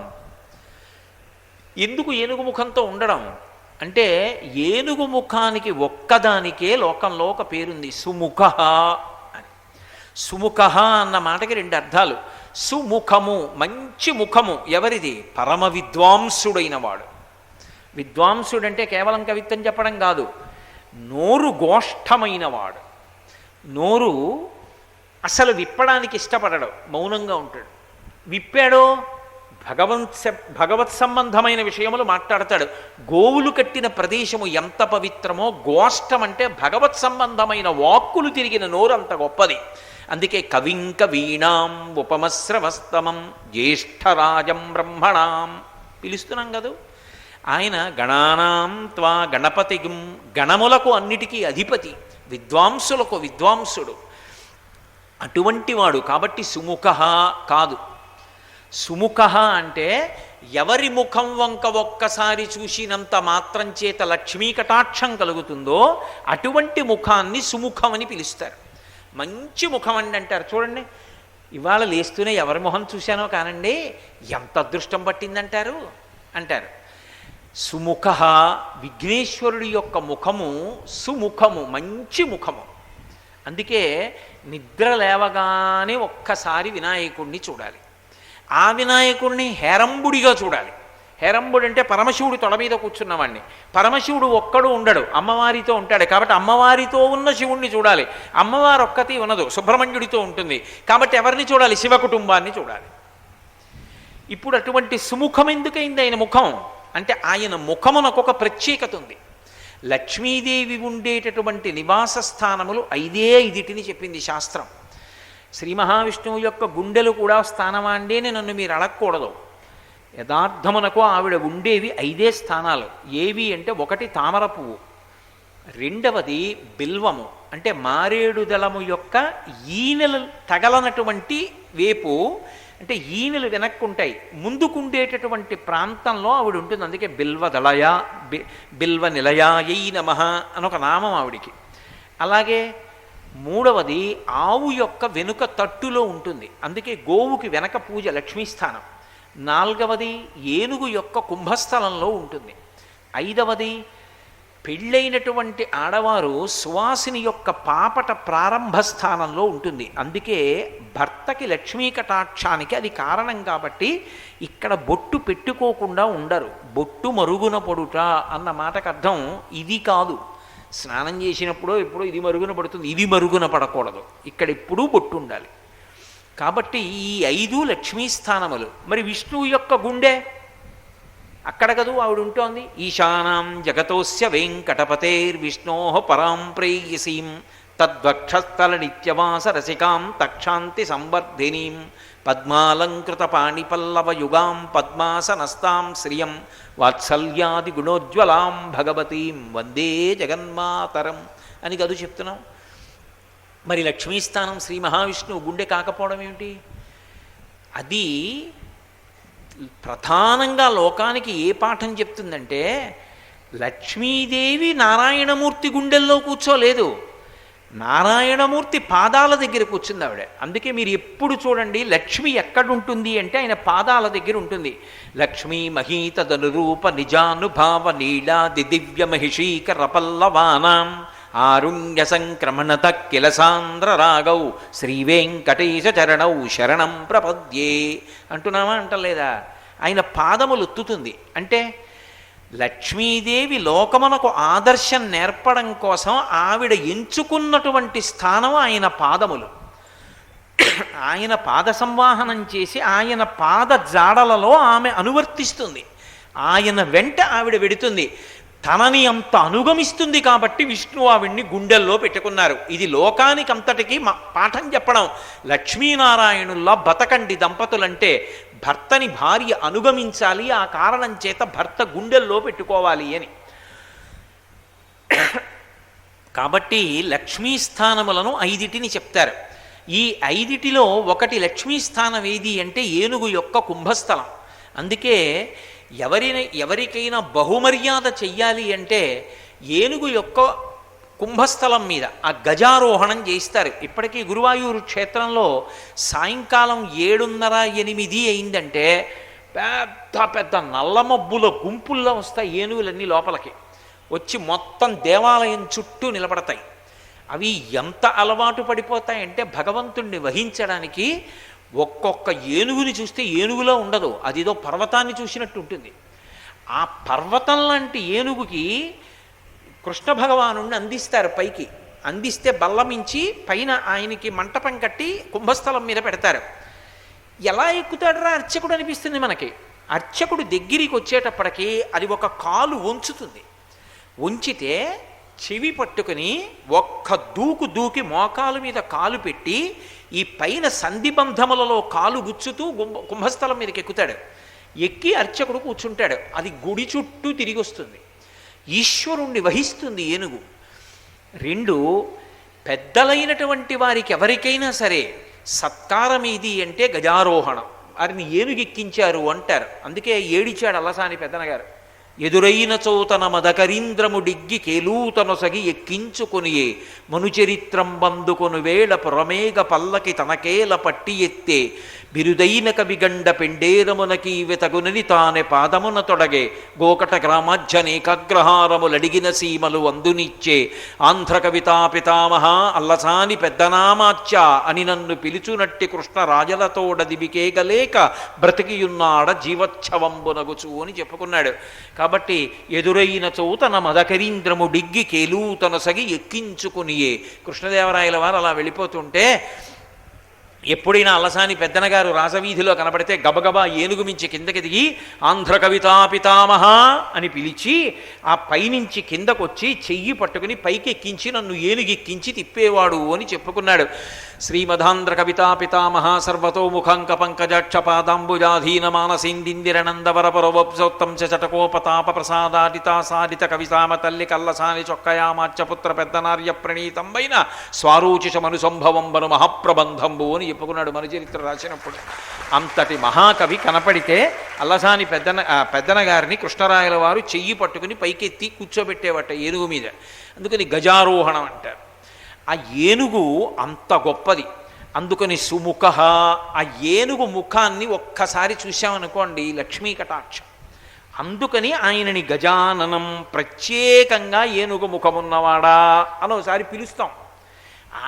ఎందుకు ఏనుగు ముఖంతో ఉండడం అంటే, ఏనుగు ముఖానికి ఒక్కదానికే లోకంలో ఒక పేరుంది, సుముఖ అని. సుముఖ అన్న మాటకి 2 అర్థాలు. సుముఖము, మంచి ముఖము ఎవరిది? పరమ విద్వాంసుడైన వాడు. విద్వాంసుడంటే కేవలం కవిత్వం చెప్పడం కాదు, నోరు గోష్ఠమైన వాడు. నోరు అసలు విప్పడానికి ఇష్టపడడు, మౌనంగా ఉంటాడు. విప్పాడో భగవత్ సంబంధమైన విషయములు మాట్లాడతాడు. గోవులు కట్టిన ప్రదేశము ఎంత పవిత్రమో, గోష్టం అంటే భగవత్ సంబంధమైన వాక్కులు తిరిగిన నోరు అంత గొప్పది. అందుకే కవింక వీణాం ఉపమశ్రవస్తమం జ్యేష్ఠరాజం బ్రహ్మణాం పిలుస్తున్నాం కదా. ఆయన గణానాం త్వా గణపతిం, గణములకు అన్నిటికీ అధిపతి, విద్వాంసులకు విద్వాంసుడు, అటువంటి వాడు. కాబట్టి సుముఖ కాదు. సుముఖ అంటే ఎవరి ముఖం వంక ఒక్కసారి చూసినంత మాత్రం చేత లక్ష్మీ కటాక్షం కలుగుతుందో అటువంటి ముఖాన్ని సుముఖమని పిలుస్తారు. మంచి ముఖం అండి అంటారు. చూడండి, ఇవాళ లేస్తూనే ఎవరి మొహం చూశానో కానండి ఎంత అదృష్టం పట్టిందంటారు అంటారు. సుముఖ, విఘ్నేశ్వరుడి యొక్క ముఖము సుముఖము, మంచి ముఖము. అందుకే నిద్ర లేవగానే ఒక్కసారి వినాయకుడిని చూడాలి. ఆ వినాయకుడిని హేరంబుడిగా చూడాలి. హేరంబుడు అంటే పరమశివుడు తొడ మీద కూర్చున్నవాడిని. పరమశివుడు ఒక్కడు ఉండడు, అమ్మవారితో ఉంటాడు. కాబట్టి అమ్మవారితో ఉన్న శివుణ్ణి చూడాలి. అమ్మవారు ఒక్కతి ఉన్నదు, సుబ్రహ్మణ్యుడితో ఉంటుంది. కాబట్టి ఎవరిని చూడాలి? శివ కుటుంబాన్ని చూడాలి. ఇప్పుడు అటువంటి సుముఖం ఎందుకైంది ఆయన ముఖం అంటే, ఆయన ముఖమునకు ఒక ప్రత్యేకత ఉంది. లక్ష్మీదేవి ఉండేటటువంటి నివాస స్థానములు 5 చెప్పింది శాస్త్రం. శ్రీ మహావిష్ణువు యొక్క గుండెలు కూడా స్థానమా అండి అని నన్ను మీరు అడగకూడదు. యథార్థమునకు ఆవిడ ఉండేవి 5 స్థానాలు. ఏవి అంటే, 1 తామర పువ్వు, 2వది బిల్వము అంటే మారేడు దళము యొక్క ఈనెలు తగలనటువంటి వేపు, అంటే ఈనెలు వెనక్కుంటాయి, ముందుకుండేటటువంటి ప్రాంతంలో ఆవిడ ఉంటుంది. అందుకే బిల్వదళయ, బిల్వ నిలయాయై నమః అని ఒక నామం ఆవిడికి. అలాగే 3వది ఆవు యొక్క వెనుక తట్టులో ఉంటుంది. అందుకే గోవుకి వెనక పూజ లక్ష్మీస్థానం. 4వది ఏనుగు యొక్క కుంభస్థలంలో ఉంటుంది. 5వది పెళ్ళైనటువంటి ఆడవారు సువాసిని యొక్క పాపట ప్రారంభ స్థానంలో ఉంటుంది. అందుకే భర్తకి లక్ష్మీ కటాక్షానికి అది కారణం. కాబట్టి ఇక్కడ బొట్టు పెట్టుకోకుండా ఉండరు. బొట్టు మరుగున పడుట అన్న మాటకు అర్థం ఇది కాదు. స్నానం చేసినప్పుడు ఎప్పుడో ఇది మరుగున పడుతుంది, ఇది మరుగున పడకూడదు. ఇక్కడ ఎప్పుడూ బొట్టు ఉండాలి. కాబట్టి ఈ 5 లక్ష్మీ స్థానములు. మరి విష్ణువు యొక్క గుండె అక్కడ కదూ ఆవిడ ఉంటోంది. ఈశానాం జగతోస్య వెంకటపతేర్విష్ణో పరాం ప్రేయసీం తద్వక్షస్థల నిత్యవాస రసికాం తక్షాంతి సంవర్ధినీం పద్మాలంకృత పాణిపల్లవయుగాం పద్మాసనస్తాం శ్రియం వాత్సల్యాది గుణోజ్వలాం భగవతీం వందే జగన్మాతరం అని కదూ చెప్తున్నాం. మరి లక్ష్మీస్థానం శ్రీ మహావిష్ణువు గుండె కాకపోవడం ఏమిటి? అది ప్రధానంగా లోకానికి ఏ పాఠం చెప్తుందంటే, లక్ష్మీదేవి నారాయణమూర్తి గుండెల్లో కూర్చోలేదు, నారాయణమూర్తి పాదాల దగ్గర కూర్చుంది ఆవిడ. అందుకే మీరు ఎప్పుడు చూడండి లక్ష్మి ఎక్కడుంటుంది అంటే ఆయన పాదాల దగ్గర ఉంటుంది. లక్ష్మీ మహీతదనురూప నిజానుభావ నీలాది దివ్య మహిషీకర పల్లవానాం ఆరుణ్య సంక్రమణత కిల సాంద్ర రాగౌ శ్రీవేంకటేశ చరణౌ శరణం ప్రపద్యే అంటున్నామా అంటలేదా? ఆయన పాదములు ఒత్తుతుంది. అంటే లక్ష్మీదేవి లోకమునకు ఆదర్శం నేర్పడం కోసం ఆవిడ ఎంచుకున్నటువంటి స్థానం ఆయన పాదములు. ఆయన పాద సంవాహనం చేసి ఆయన పాద జాడలలో ఆమె అనువర్తిస్తుంది. ఆయన వెంట ఆవిడ వెడుతుంది. తనని అంత అనుగమిస్తుంది కాబట్టి విష్ణు ఆవిడ్ని గుండెల్లో పెట్టుకున్నారు. ఇది లోకానికి అంతటికీ పాఠం చెప్పడం. లక్ష్మీనారాయణుల్లా బతకండి దంపతులంటే భర్తని భార్య అనుగమించాలి, ఆ కారణం చేత భర్త గుండెల్లో పెట్టుకోవాలి అని. కాబట్టి లక్ష్మీస్థానములను 5 చెప్తారు. ఈ 5లో ఒకటి లక్ష్మీస్థానం ఏది అంటే ఏనుగు యొక్క కుంభస్థలం. అందుకే ఎవరికైనా బహుమర్యాద చెయ్యాలి అంటే ఏనుగు యొక్క కుంభస్థలం మీద ఆ గజారోహణం చేయిస్తారు. ఇప్పటికీ గురువాయూరు క్షేత్రంలో సాయంకాలం 7:30-8 అయిందంటే పెద్ద పెద్ద నల్లమబ్బుల గుంపుల్లో వస్తాయి ఏనుగులన్నీ లోపలికి వచ్చి మొత్తం దేవాలయం చుట్టూ నిలబడతాయి. అవి ఎంత అలవాటు పడిపోతాయంటే భగవంతుణ్ణి వహించడానికి ఒక్కొక్క ఏనుగుని చూస్తే ఏనుగులో ఉండదు, అదిదో పర్వతాన్ని చూసినట్టు ఉంటుంది. ఆ పర్వతం లాంటి ఏనుగుకి కృష్ణ భగవాను అందిస్తారు పైకి. అందిస్తే బల్లమించి పైన ఆయనకి మంటపం కట్టి కుంభస్థలం మీద పెడతారు. ఎలా ఎక్కుతాడరా అర్చకుడు అనిపిస్తుంది మనకి. అర్చకుడు దగ్గరికి వచ్చేటప్పటికి అది ఒక కాలు వంచుతుంది. వంచితే చెవి పట్టుకుని ఒక్క దూకు దూకి మోకాలు మీద కాలు పెట్టి ఈ పైన సంధిబంధములలో కాలు గుచ్చుతూ కుంభస్థలం మీదకి ఎక్కుతాడు. ఎక్కి అర్చకుడు కూర్చుంటాడు. అది గుడి చుట్టూ తిరిగి వస్తుంది. ఈశ్వరుణ్ణి వహిస్తుంది ఏనుగు. రెండు, పెద్దలైనటువంటి వారికి ఎవరికైనా సరే సత్కారం ఏది అంటే గజారోహణం. వారిని ఏనుగెక్కించారు అంటారు. అందుకే ఏడిచాడు అల్లసాని పెద్దనగారు. ఎదురైన చోతన మదకరీంద్రము డిగ్గి కేలూతనొసగి ఎక్కించుకొనియే మనుచరిత్రం బందుకొను వేళ పురమేగ పల్లకి తనకేల పట్టి ఎత్తే బిరుదైన కవిగండ పెండేరమునకీవె తగునని తానే పాదమున తొడగే గోకట గ్రామాధ్యనేకాగ్రహారములడిగిన సీమలు అందునిచ్చే ఆంధ్ర కవితా పితామహ అల్లసాని పెద్దనామాచ్య అని నన్ను పిలుచునట్టి కృష్ణ రాజలతోడదివికేగలేక బ్రతికియున్నాడ జీవచ్ఛవంబునగుచు అని చెప్పుకున్నాడు. కాబట్టి ఎదురైన చోతన మదకరీంద్రము డిగ్గి కేలూతనొసగి ఎక్కించుకునియే. కృష్ణదేవరాయల వారు అలా వెళ్ళిపోతుంటే ఎప్పుడైనా అల్లసాని పెద్దనగారు రాజవీధిలో కనపడితే గబగబా ఏనుగు మించి కిందకి దిగి ఆంధ్ర కవితా పితామహ అని పిలిచి ఆ పైనుంచి కిందకొచ్చి చెయ్యి పట్టుకుని పైకి ఎక్కించి నన్ను ఏనుగెక్కించి తిప్పేవాడు అని చెప్పుకున్నాడు. శ్రీమదాంధ్ర కవితా పితామహ సర్వతోముఖాంక పంకజాక్ష పాదాంబుజాధీన మానసేందిందిరనందవరపరవప్సోత్తం చటకోపతాప ప్రసాదాదితా సాదిత కవితామ తల్లి కల్లసాని చొక్కయామాచ్యపుత్ర పెద్దనార్య ప్రణీతంబైన స్వారోచిషమను సంభవంబను మహాప్రబంధంబు అని చెప్పుకున్నాడు మన చరిత్ర రాసినప్పుడు. అంతటి మహాకవి కనపడితే అల్లసాని పెద్దన గారిని కృష్ణరాయల వారు చెయ్యి పట్టుకుని పైకెత్తి కూర్చోబెట్టేవట ఏనుగు మీద. అందుకని గజారోహణం అంటారు. ఆ ఏనుగు అంత గొప్పది. అందుకని సుముఖ. ఆ ఏనుగు ముఖాన్ని ఒక్కసారి చూశామనుకోండి లక్ష్మీ కటాక్షం. అందుకని ఆయనని గజాననం, ప్రత్యేకంగా ఏనుగు ముఖమున్నవాడా అని ఒకసారి పిలుస్తాం.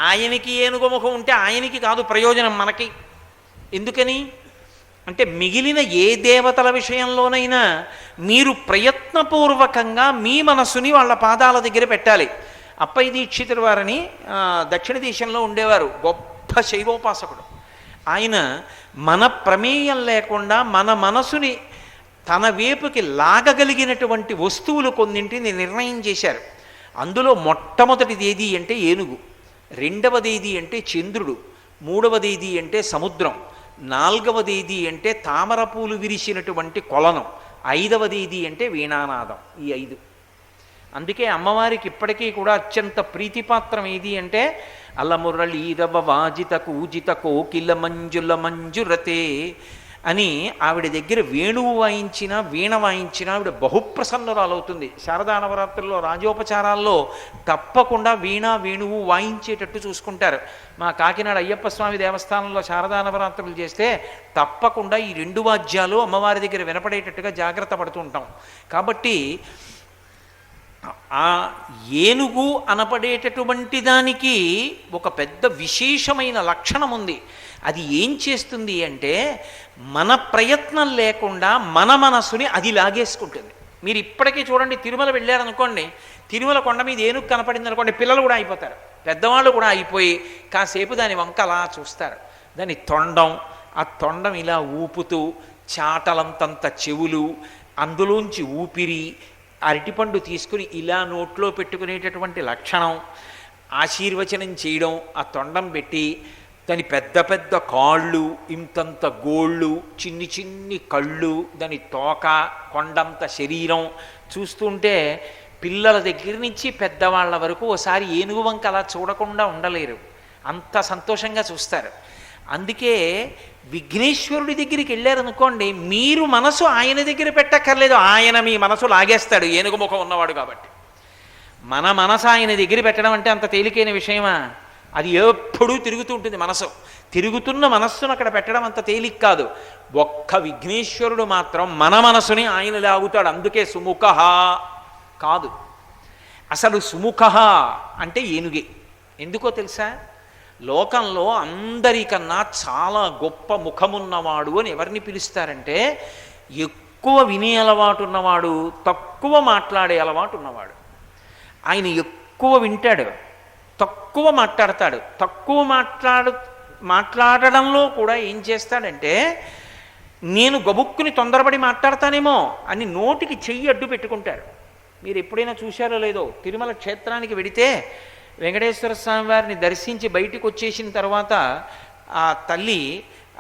ఆయనకి ఏనుగు ముఖం ఉంటే ఆయనకి కాదు ప్రయోజనం, మనకి. ఎందుకని అంటే మిగిలిన ఏ దేవతల విషయంలోనైనా మీరు ప్రయత్నపూర్వకంగా మీ మనస్సుని వాళ్ళ పాదాల దగ్గర పెట్టాలి. అప్పయ్య దీక్షితుల వారని దక్షిణ దేశంలో ఉండేవారు, గొప్ప శైవోపాసకుడు. ఆయన మన ప్రమేయం లేకుండా మన మనసుని తన వైపుకి లాగగలిగినటువంటి వస్తువులు కొన్నింటిని నిర్ణయం చేశారు. అందులో మొట్టమొదటిది ఏది అంటే ఏనుగు, రెండవది ఏది అంటే చంద్రుడు, మూడవది ఏది అంటే సముద్రం, నాలుగవది ఏది అంటే తామర పూలు విరిసినటువంటి కొలను, ఐదవది ఏది అంటే వీణానాదం. ఈ 5. అందుకే అమ్మవారికి ఇప్పటికీ కూడా అత్యంత ప్రీతిపాత్రం ఏది అంటే అల్లమురళీరవ వాజిత కూజిత కోకిల మంజుల మంజురతే అని ఆవిడ దగ్గర వేణువు వాయించిన వీణ వాయించిన ఆవిడ బహుప్రసన్నురాలవుతుంది. శారదా నవరాత్రుల్లో రాజోపచారాల్లో తప్పకుండా వీణ వేణువు వాయించేటట్టు చూసుకుంటారు. మా కాకినాడ అయ్యప్ప స్వామి దేవస్థానంలో శారదా నవరాత్రులు చేస్తే తప్పకుండా ఈ 2 వాద్యాలు అమ్మవారి దగ్గర వినపడేటట్టుగా జాగ్రత్త పడుతూ ఉంటాం. కాబట్టి ఆ ఏనుగు అనపడేటటువంటి దానికి ఒక పెద్ద విశేషమైన లక్షణం ఉంది. అది ఏం చేస్తుంది అంటే మన ప్రయత్నం లేకుండా మన మనసుని అది లాగేసుకుంటుంది. మీరు ఇప్పటికీ చూడండి, తిరుమల వెళ్ళారనుకోండి, తిరుమల కొండ మీద ఏనుగు కనపడింది అనుకోండి, పిల్లలు కూడా అయిపోతారు, పెద్దవాళ్ళు కూడా అయిపోయి కాసేపు దాని వంక అలా చూస్తారు. దాని తొండం, ఆ తొండం ఇలా ఊపుతూ చాటలంతంత చెవులు, అందులోంచి ఊపిరి, అరటిపండు తీసుకుని ఇలా నోట్లో పెట్టుకునేటటువంటి లక్షణం, ఆశీర్వచనం చేయడం, ఆ తొండం పెట్టి దాని పెద్ద పెద్ద కాళ్ళు, ఇంతంత గోళ్ళు, చిన్ని చిన్ని కళ్ళు, దాని తోక, కొండంత శరీరం చూస్తుంటే పిల్లల దగ్గర నుంచి పెద్దవాళ్ళ వరకు ఓసారి ఏనుగు వంక అలా చూడకుండా ఉండలేరు, అంత సంతోషంగా చూస్తారు. అందుకే విఘ్నేశ్వరుడి దగ్గరికి వెళ్ళారనుకోండి, మీరు మనసు ఆయన దగ్గర పెట్టక్కర్లేదు, ఆయన మీ మనసు లాగేస్తాడు, ఏనుగు ముఖం ఉన్నవాడు కాబట్టి. మన మనసు ఆయన దగ్గర పెట్టడం అంటే అంత తేలికైన విషయమా? అది ఎప్పుడూ తిరుగుతూ ఉంటుంది మనసు. తిరుగుతున్న మనస్సును అక్కడ పెట్టడం అంత తేలిక కాదు. ఒక్క విఘ్నేశ్వరుడు మాత్రం మన మనసుని ఆయన లాగుతాడు. అందుకే సుముఖ కాదు, అసలు సుముఖ అంటే ఏనుగే. ఎందుకో తెలుసా? లోకంలో అందరికన్నా చాలా గొప్ప ముఖమున్నవాడు అని ఎవరిని పిలుస్తారంటే ఎక్కువ వినే అలవాటు ఉన్నవాడు, తక్కువ మాట్లాడే అలవాటు ఉన్నవాడు. ఆయన ఎక్కువ వింటాడు, తక్కువ మాట్లాడతాడు. తక్కువ మాట్లాడడంలో కూడా ఏం చేస్తాడంటే, నేను గబుక్కుని తొందరపడి మాట్లాడతానేమో అని నోటికి చెయ్యి అడ్డు పెట్టుకుంటాడు. మీరు ఎప్పుడైనా చూశారో లేదో, తిరుమల క్షేత్రానికి వెడితే వెంకటేశ్వర స్వామి వారిని దర్శించి బయటికి వచ్చేసిన తర్వాత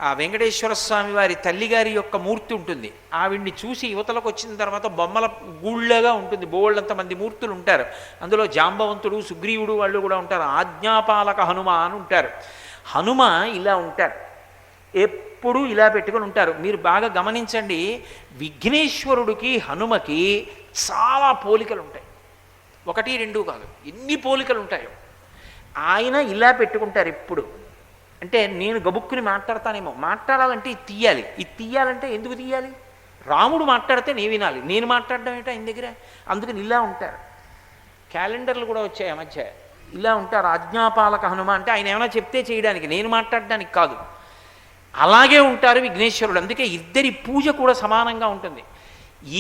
ఆ వెంకటేశ్వర స్వామి వారి తల్లిగారి యొక్క మూర్తి ఉంటుంది. ఆవిడ్ని చూసి యువతలకు వచ్చిన తర్వాత బొమ్మల గూళ్ళగా ఉంటుంది, బోళ్ళంత మంది మూర్తులు ఉంటారు. అందులో జాంబవంతుడు, సుగ్రీవుడు వాళ్ళు కూడా ఉంటారు. ఆజ్ఞాపాలక హనుమ అని ఉంటారు. హనుమ ఇలా ఉంటారు, ఎప్పుడూ ఇలా పెట్టుకుని ఉంటారు. మీరు బాగా గమనించండి, విఘ్నేశ్వరుడికి హనుమకి చాలా పోలికలు ఉంటాయి. 1, 2 కాదు, ఎన్ని పోలికలు ఉంటాయో. ఆయన ఇలా పెట్టుకుంటారు ఎప్పుడు. అంటే నేను గబుక్కుని మాట్లాడతానేమో, మాట్లాడాలంటే ఇది తీయాలి, ఇది తీయాలంటే ఎందుకు తీయాలి? రాముడు మాట్లాడితే నేను వినాలి, నేను మాట్లాడడం ఏంటో ఆయన దగ్గర. అందుకని ఇలా ఉంటారు. క్యాలెండర్లు కూడా వచ్చాయి ఆ మధ్య, ఇలా ఉంటారు. ఆజ్ఞాపాలక హనుమ అంటే ఆయన ఏమైనా చెప్తే చేయడానికి, నేను మాట్లాడడానికి కాదు. అలాగే ఉంటారు విఘ్నేశ్వరుడు. అందుకే ఇద్దరి పూజ కూడా సమానంగా ఉంటుంది.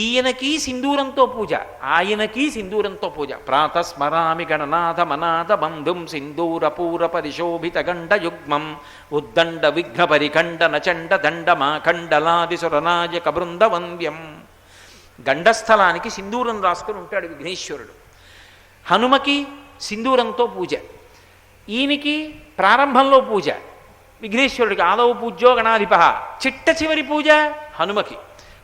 ఈయనకి సింధూరంతో పూజ, ఆయనకి సింధూరంతో పూజ. ప్రాతస్మరామి గణనాథ మనాథ బంధుం సింధూర పూర పరిశోభిత గండ యుగ్మం ఉద్దండ విఘ్న పరిఖండ నచండ దండ మాఖండలాది సురనాయక బృంద వంద్యం. గండస్థలానికి సింధూరం రాసుకుని ఉంటాడు విఘ్నేశ్వరుడు. హనుమకి సింధూరంతో పూజ, ఈయనకి ప్రారంభంలో పూజ. విఘ్నేశ్వరుడికి ఆదవ పూజ్యో గణాధిప, చిట్ట చివరి పూజ హనుమకి.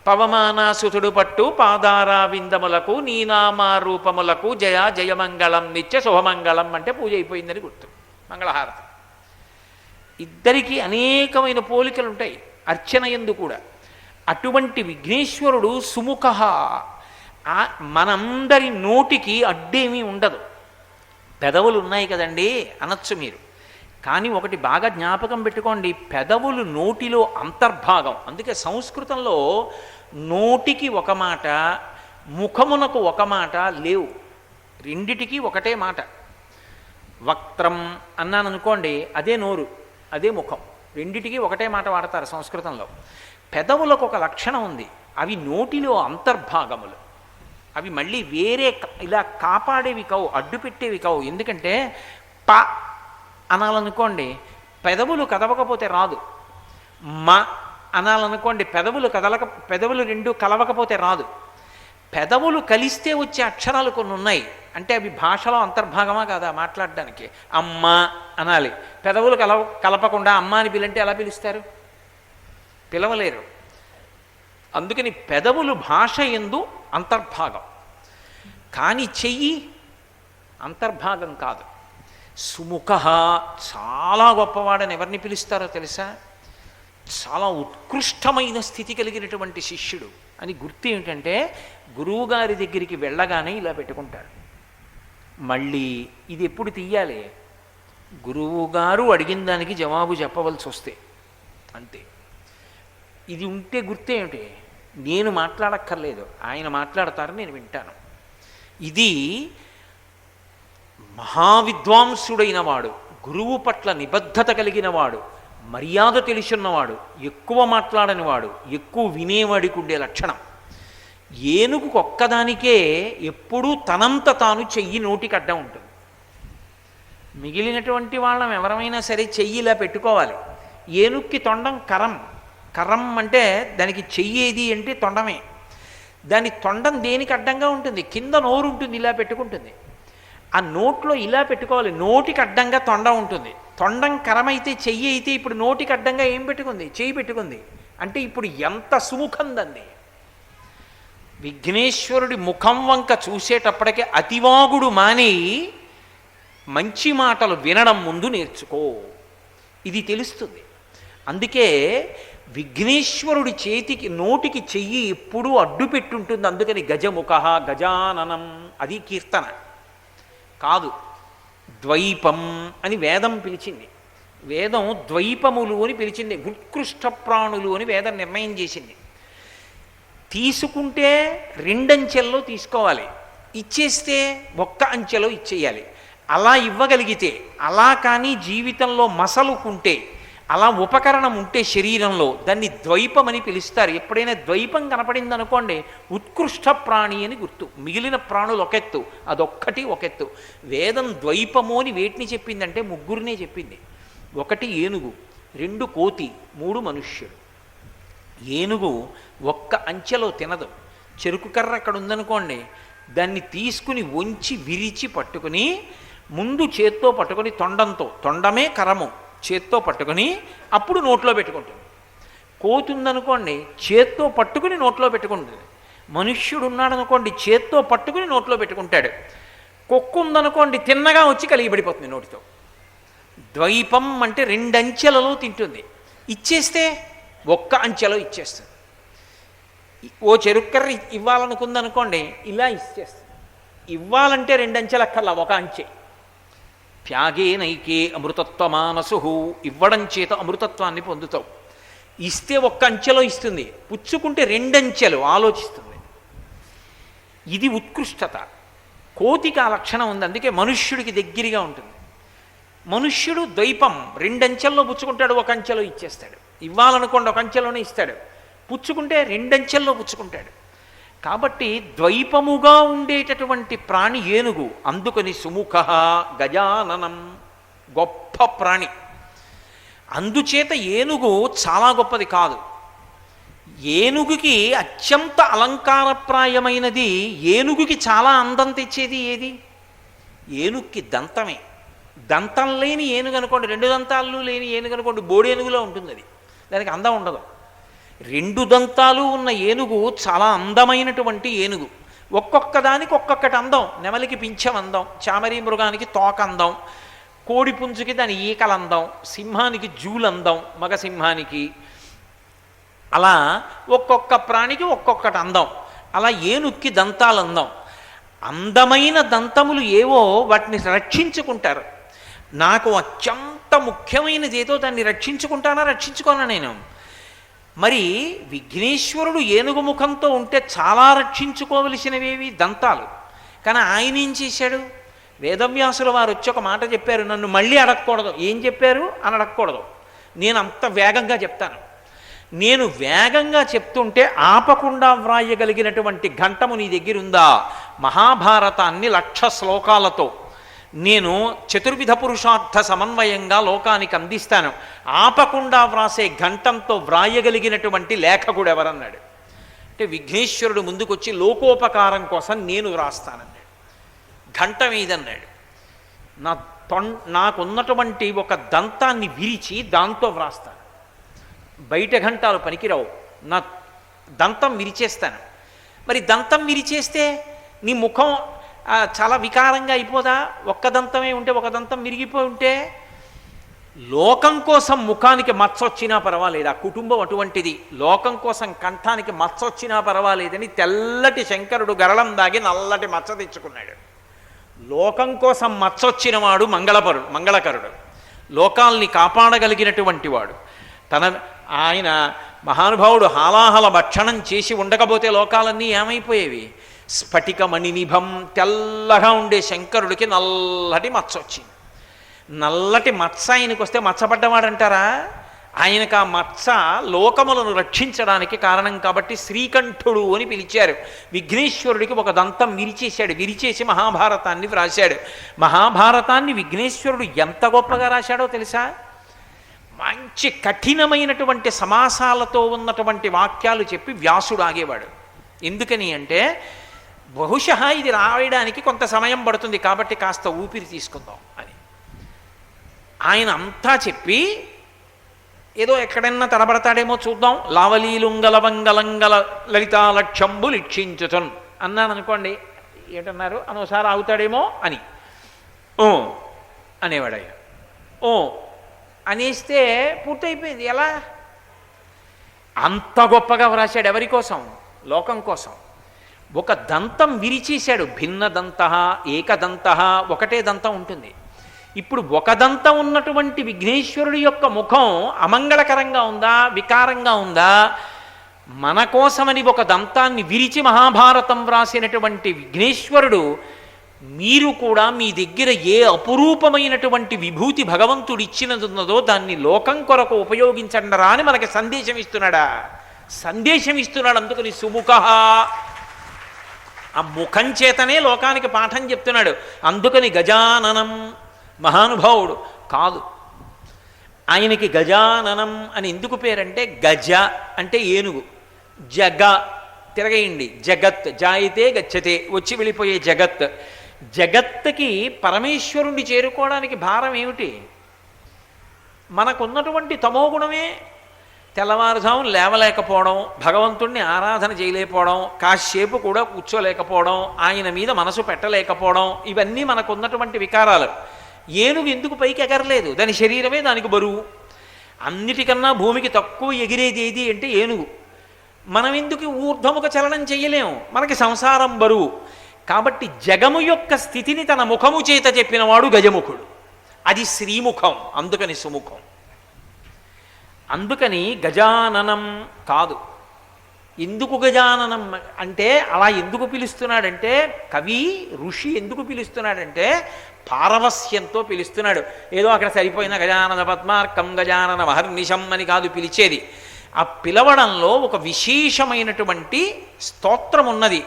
పవమానాసుతుడు పట్టు పాదారా విందములకు నీనామారూపములకు జయ జయమంగళం నిత్య శుభమంగళం అంటే పూజ అయిపోయిందని గుర్తు. మంగళహారతి. ఇద్దరికీ అనేకమైన పోలికలు ఉంటాయి అర్చన యందు కూడా. అటువంటి విఘ్నేశ్వరుడు సుముఖ, మనందరి నోటికి అడ్డేమీ ఉండదు. పెదవులు ఉన్నాయి కదండి అనొచ్చు మీరు, కానీ ఒకటి బాగా జ్ఞాపకం పెట్టుకోండి, పెదవులు నోటిలో అంతర్భాగం. అందుకే సంస్కృతంలో నోటికి ఒక మాట, ముఖమునకు ఒక మాట లేవు, రెండిటికి ఒకటే మాట. వక్త్రం అన్నాను అనుకోండి, అదే నోరు, అదే ముఖం, రెండిటికి ఒకటే మాట వాడతారు సంస్కృతంలో. పెదవులకు ఒక లక్షణం ఉంది, అవి నోటిలో అంతర్భాగములు. అవి మళ్ళీ వేరే ఇలా కాపాడేవి కావు, అడ్డు పెట్టేవి కావు. ఎందుకంటే ప అనాలనుకోండి, పెదవులు కదవకపోతే రాదు. మ అనాలనుకోండి, పెదవులు రెండు కలవకపోతే రాదు. పెదవులు కలిస్తే వచ్చే అక్షరాలు కొన్ని ఉన్నాయి. అంటే అవి భాషలో అంతర్భాగమా కాదా మాట్లాడడానికి? అమ్మ అనాలి, పెదవులు కలపకుండా అమ్మ అని పిలంటే ఎలా పిలుస్తారు? పిలవలేరు. అందుకని పెదవులు భాష యందు అంతర్భాగం, కానీ చెయ్యి అంతర్భాగం కాదు. సుముఖ, చాలా గొప్పవాడని ఎవరిని పిలుస్తారో తెలుసా? చాలా ఉత్కృష్టమైన స్థితి కలిగినటువంటి శిష్యుడు అని గుర్తు. ఏమిటంటే గురువుగారి దగ్గరికి వెళ్ళగానే ఇలా పెట్టుకుంటాడు. మళ్ళీ ఇది ఎప్పుడు తీయాలి? గురువుగారు అడిగిన దానికి జవాబు చెప్పవలసి వస్తే అంతే. ఇది ఉంటే గుర్తేమిటి? నేను మాట్లాడక్కర్లేదు, ఆయన మాట్లాడతారు, నేను వింటాను. ఇది మహావిద్వాంసుడైన వాడు, గురువు పట్ల నిబద్ధత కలిగిన వాడు, మర్యాద తెలిసిన్నవాడు, ఎక్కువ మాట్లాడని వాడు, ఎక్కువ వినేవాడికి ఉండే లక్షణం. ఏనుగుకు ఒక్కదానికే ఎప్పుడూ తనంత తాను చెయ్యి నోటికి అడ్డం ఉంటుంది. మిగిలినటువంటి వాళ్ళం ఎవరమైనా సరే చెయ్యి ఇలా పెట్టుకోవాలి. ఏనుగుకి తొండం కరం. కరం అంటే దానికి చెయ్యేది అంటే తొండమే. దాని తొండం దేనికి అడ్డంగా ఉంటుంది? కింద నోరు ఉంటుంది, ఇలా పెట్టుకుంటుంది. ఆ నోట్లో ఇలా పెట్టుకోవాలి, నోటికి అడ్డంగా తొండం ఉంటుంది. తొండం కరమైతే చెయ్యి అయితే ఇప్పుడు నోటికి అడ్డంగా ఏం పెట్టుకుంది? చెయ్యి పెట్టుకుంది. అంటే ఇప్పుడు ఎంత సుముఖం దంది. విఘ్నేశ్వరుడి ముఖం వంక చూసేటప్పటికే అతివాగుడు మాని మంచి మాటలు వినడం ముందు నేర్చుకో, ఇది తెలుస్తుంది. అందుకే విఘ్నేశ్వరుడి చేతికి నోటికి చెయ్యి ఎప్పుడూ అడ్డు పెట్టుంటుంది. అందుకని గజముఖ గజాననం, అది కీర్తన కాదు, ద్వైపం అని వేదం పిలిచింది. వేదం ద్వైపములు అని పిలిచింది, ఉత్కృష్ట ప్రాణులు అని వేదం నిర్ణయం చేసింది. తీసుకుంటే రెండంచెల్లో తీసుకోవాలి, ఇచ్చేస్తే ఒక్క అంచెలో ఇచ్చేయాలి. అలా ఇవ్వగలిగితే, అలా కానీ జీవితంలో మసలుకుంటే, అలా ఉపకరణం ఉంటే శరీరంలో దాన్ని ద్వైపమని పిలుస్తారు. ఎప్పుడైనా ద్వైపం కనపడింది అనుకోండి, ఉత్కృష్ట ప్రాణి అని గుర్తు. మిగిలిన ప్రాణులు ఒకెత్తు, అదొక్కటి ఒకెత్తు. వేదం ద్వైపము అని వేటిని చెప్పిందంటే ముగ్గురినే చెప్పింది. ఒకటి ఏనుగు, రెండు కోతి, మూడు మనుష్యుడు. ఏనుగు ఒక్క అంచెలో తినదు. చెరుకు కర్ర అక్కడ ఉందనుకోండి, దాన్ని తీసుకుని వంచి విరిచి పట్టుకుని ముందు చేత్తో పట్టుకొని తొండమే కరము చేత్తో పట్టుకొని అప్పుడు నోట్లో పెట్టుకుంటుంది. కోతి ఉందనుకోండి, చేత్తో పట్టుకుని నోట్లో పెట్టుకుంటుంది. మనుష్యుడు ఉన్నాడనుకోండి, చేత్తో పట్టుకుని నోట్లో పెట్టుకుంటాడు. కుక్క ఉందనుకోండి, తిన్నగా వచ్చి కలిగిపడిపోతుంది నోటితో. ద్వైపం అంటే రెండంచెలలో తింటుంది. ఇచ్చేస్తే ఒక్క అంచెలో ఇచ్చేస్తుంది. ఓ చెరుక్కర్ర ఇవ్వాలనుకుందనుకోండి, ఇలా ఇచ్చేస్తుంది. ఇవ్వాలంటే రెండంచెలక్కర్లా, ఒక అంచె. త్యాగే నైకే అమృతత్వమానసు, ఇవ్వడం చేత అమృతత్వాన్ని పొందుతావు. ఇస్తే ఒక్క అంచెలో ఇస్తుంది, పుచ్చుకుంటే రెండంచెలు ఆలోచిస్తుంది. ఇది ఉత్కృష్టత. కోతికి ఆ లక్షణం ఉంది, అందుకే మనుష్యుడికి దగ్గరగా ఉంటుంది. మనుష్యుడు ద్వైపం, రెండంచెల్లో పుచ్చుకుంటాడు, ఒక అంచెలో ఇచ్చేస్తాడు. ఇవ్వాలనుకోండి ఒక అంచెలోనే ఇస్తాడు, పుచ్చుకుంటే రెండంచెల్లో పుచ్చుకుంటాడు. కాబట్టి ద్వైపముగా ఉండేటటువంటి ప్రాణి ఏనుగు. అందుకని సుముఖ గజాననం, గొప్ప ప్రాణి. అందుచేత ఏనుగు చాలా గొప్పది కాదు. ఏనుగుకి అత్యంత అలంకారప్రాయమైనది, ఏనుగుకి చాలా అందం తెచ్చేది ఏది? ఏనుగుకి దంతమే. దంతం లేని ఏనుగు అనుకోండి, రెండు దంతాలు లేని ఏనుగు అనుకోండి, బోడేనుగులో ఉంటుంది. అది దానికి అందం ఉండదు. రెండు దంతాలు ఉన్న ఏనుగు చాలా అందమైనటువంటి ఏనుగు. ఒక్కొక్క దానికి ఒక్కొక్కటి అందం. నెమలికి పింఛం అందం, చామరీ మృగానికి తోక అందం, కోడి పుంజుకి దాని ఈకల అందం, సింహానికి జూలందం, మగ సింహానికి. అలా ఒక్కొక్క ప్రాణికి ఒక్కొక్కటి అందం. అలా ఏనుక్కి దంతాలు అందం. అందమైన దంతములు ఏవో వాటిని రక్షించుకుంటారు. నాకు అత్యంత ముఖ్యమైనది ఏదో దాన్ని రక్షించుకుంటానా రక్షించుకోనా నేను? మరి విఘ్నేశ్వరుడు ఏనుగు ముఖంతో ఉంటే చాలా రక్షించుకోవలసినవేవి దంతాలు. కానీ ఆయన ఏం చేశాడు? వేదవ్యాసుల వారు వచ్చి ఒక మాట చెప్పారు, నన్ను మళ్ళీ అడగకూడదు. ఏం చెప్పారు అని అడగకూడదు, నేను అంత వేగంగా చెప్తాను. నేను వేగంగా చెప్తుంటే ఆపకుండా వ్రాయగలిగినటువంటి ఘంటము నీ దగ్గర ఉందా? మహాభారతాన్ని 1,00,000 శ్లోకాలతో నేను చతుర్విధ పురుషార్థ సమన్వయంగా లోకానికి అందిస్తాను. ఆపకుండా వ్రాసే ఘంటంతో వ్రాయగలిగినటువంటి లేఖకుడు ఎవరన్నాడు అంటే విఘ్నేశ్వరుడు ముందుకొచ్చి లోకోపకారం కోసం నేను వ్రాస్తానన్నాడు. ఘంట మీదన్నాడు. నాకున్నటువంటి ఒక దంతాన్ని విరిచి దాంతో వ్రాస్తాను. బయట ఘంటాలు పనికిరావు, నా దంతం విరిచేస్తాను. మరి దంతం విరిచేస్తే నీ ముఖం చాలా వికారంగా అయిపోదా? ఒక్క దంతమే ఉంటే, ఒక దంతం విరిగిపోయి ఉంటే. లోకం కోసం ముఖానికి మచ్చ వచ్చినా పర్వాలేదు, ఆ కుటుంబం అటువంటిది. లోకం కోసం కంఠానికి మచ్చ వచ్చినా పర్వాలేదని తెల్లటి శంకరుడు గరళం దాగి నల్లటి మచ్చ తెచ్చుకున్నాడు. లోకం కోసం మచ్చ వచ్చిన వాడు మంగళకరుడు, లోకాల్ని కాపాడగలిగినటువంటి వాడు. ఆయన మహానుభావుడు హాలాహల భక్షణం చేసి ఉండకపోతే లోకాలన్నీ ఏమైపోయేవి? స్ఫటికమణినిభం, తెల్లగా ఉండే శంకరుడికి నల్లటి మచ్చ వచ్చింది. నల్లటి మచ్చ ఆయనకు వస్తే మచ్చపడ్డవాడంటారా? ఆయనకు ఆ మచ్చ లోకములను రక్షించడానికి కారణం కాబట్టి శ్రీకంఠుడు అని పిలిచారు. విఘ్నేశ్వరుడికి ఒక దంతం విరిచేశాడు, విరిచేసి మహాభారతాన్ని వ్రాశాడు. మహాభారతాన్ని విఘ్నేశ్వరుడు ఎంత గొప్పగా రాశాడో తెలుసా? మంచి కఠినమైనటువంటి సమాసాలతో ఉన్నటువంటి వాక్యాలు చెప్పి వ్యాసుడు ఆగేవాడు. ఎందుకని అంటే బహుశः ఇది రాయడానికి కొంత సమయం పడుతుంది కాబట్టి కాస్త ఊపిరి తీసుకుందాం అని. ఆయన అంతా చెప్పి ఏదో ఎక్కడన్నా తడబడతాడేమో చూద్దాం, లావలీలుంగలవంగలంగల లలితాలక్షంబు లిక్షించుచన్ అన్నాను అనుకోండి, ఏంటన్నారు అనోసారి ఆగుతాడేమో అని ఓ అనేవాడయ్య. ఓ అనేస్తే పూర్తయిపోయింది. ఎలా? అంత గొప్పగా వ్రాశాడు. ఎవరి కోసం? లోకం కోసం. ఒక దంతం విరిచేశాడు. భిన్నదంత, ఏకదంత, ఒకటే దంతం ఉంటుంది. ఇప్పుడు ఒక దంతం ఉన్నటువంటి విఘ్నేశ్వరుడి యొక్క ముఖం అమంగళకరంగా ఉందా, వికారంగా ఉందా? మన కోసమని ఒక దంతాన్ని విరిచి మహాభారతం వ్రాసినటువంటి విఘ్నేశ్వరుడు మీరు కూడా మీ దగ్గర ఏ అపురూపమైనటువంటి విభూతి భగవంతుడు ఇచ్చినదున్నదో దాన్ని లోకం కొరకు ఉపయోగించండరా అని మనకి సందేశం ఇస్తున్నాడా? సందేశం ఇస్తున్నాడు. అందుకని సుముఖ, ఆ ముఖం చేతనే లోకానికి పాఠం చెప్తున్నాడు. అందుకని గజాననం మహానుభావుడు కాదు. ఆయనకి గజాననం అని ఎందుకు పేరంటే గజ అంటే ఏనుగు, జగ తిరగేయండి, జగత్ జాయితే గచ్చతే వచ్చి వెళ్ళిపోయే జగత్. జగత్తుకి పరమేశ్వరుణ్ణి చేరుకోవడానికి భారం ఏమిటి? మనకున్నటువంటి తమోగుణమే. తెల్లవారుజామున లేవలేకపోవడం, భగవంతుణ్ణి ఆరాధన చేయలేకపోవడం, కాసేపు కూడా కూర్చోలేకపోవడం, ఆయన మీద మనసు పెట్టలేకపోవడం, ఇవన్నీ మనకున్నటువంటి వికారాలు. ఏనుగు ఎందుకు పైకి ఎగరలేదు? దాని శరీరమే దానికి బరువు. అన్నిటికన్నా భూమికి తక్కువ ఎగిరేది ఏది అంటే ఏనుగు. మనం ఎందుకు ఊర్ధ్వముఖ చలనం చేయలేము? మనకి సంసారం బరువు. కాబట్టి జగము యొక్క స్థితిని తన ముఖము చేత చెప్పినవాడు గజముఖుడు. అది శ్రీముఖం, అందుకని సుముఖం. అందుకని గజాననం కాదు. ఎందుకు గజాననం అంటే అలా ఎందుకు పిలుస్తున్నాడంటే, కవి ఋషి ఎందుకు పిలుస్తున్నాడంటే పారవస్యంతో పిలుస్తున్నాడు. ఏదో అక్కడ సరిపోయిన గజానన పద్మార్కం గజానన మహర్నిశం అని కాదు పిలిచేది. ఆ పిలవడంలో ఒక విశేషమైనటువంటి స్తోత్రం ఉన్నది.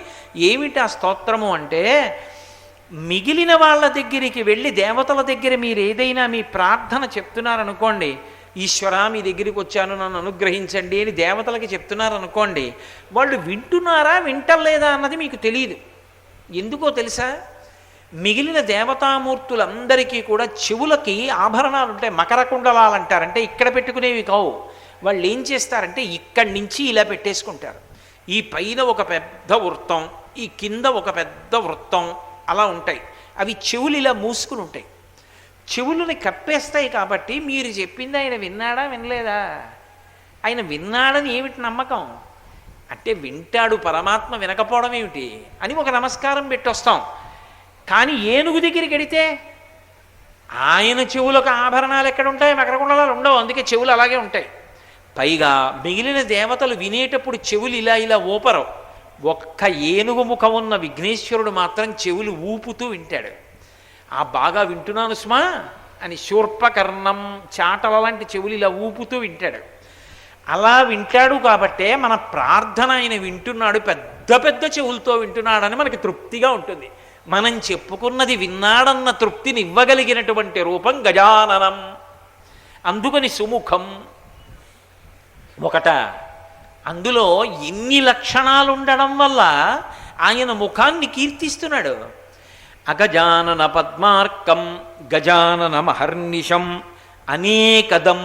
ఏమిటి ఆ స్తోత్రము అంటే, మిగిలిన వాళ్ళ దగ్గరికి వెళ్ళి దేవతల దగ్గర మీరు ఏదైనా మీ ప్రార్థన చెప్తున్నారనుకోండి, ఈశ్వరా మీ దగ్గరికి వచ్చాను నన్ను అనుగ్రహించండి అని దేవతలకి చెప్తున్నారనుకోండి, వాళ్ళు వింటున్నారా వింటలేదా అన్నది మీకు తెలియదు. ఎందుకో తెలుసా? మిగిలిన దేవతామూర్తులందరికీ కూడా చెవులకి ఆభరణాలు ఉంటాయి, మకర కుండలాలు అంటారు. అంటే ఇక్కడ పెట్టుకునేవి కావు. వాళ్ళు ఏం చేస్తారంటే ఇక్కడి నుంచి ఇలా పెట్టేసుకుంటారు. ఈ పైన ఒక పెద్ద వృత్తం, ఈ కింద ఒక పెద్ద వృత్తం అలా ఉంటాయి. అవి చెవులు ఇలా మూసుకుని ఉంటాయి. చెవులని కప్పేస్తాయి. కాబట్టి మీరు చెప్పింది ఆయన విన్నాడా వినలేదా? ఆయన విన్నాడని ఏమిటి నమ్మకం? అంటే వింటాడు పరమాత్మ, వినకపోవడం ఏమిటి అని ఒక నమస్కారం పెట్టొస్తాం. కానీ ఏనుగు దగ్గరికి వెడితే ఆయన చెవులకు ఆభరణాలు ఎక్కడ ఉంటాయి? మకరకుండలాలు ఉండవు, అందుకే చెవులు అలాగే ఉంటాయి. పైగా మిగిలిన దేవతలు వినేటప్పుడు చెవులు ఇలా ఇలా ఊపరు. ఒక్క ఏనుగు ముఖం ఉన్న విఘ్నేశ్వరుడు మాత్రం చెవులు ఊపుతూ వింటాడు. ఆ బాగా వింటున్నాను స్మా అని శూర్పకర్ణం చాటల లాంటి చెవులు ఇలా ఊపుతూ వింటాడు. అలా వింటాడు కాబట్టే మన ప్రార్థన ఆయన వింటున్నాడు, పెద్ద పెద్ద చెవులతో వింటున్నాడని మనకి తృప్తిగా ఉంటుంది. మనం చెప్పుకున్నది విన్నాడన్న తృప్తిని ఇవ్వగలిగినటువంటి రూపం గజాననం. అందుకని సుముఖం. ఒకట అందులో ఎన్ని లక్షణాలు ఉండడం వల్ల ఆయన ముఖాన్ని కీర్తిస్తున్నాడు. అగజానన పద్మార్కం గజానన మహర్నిశం అనేకదం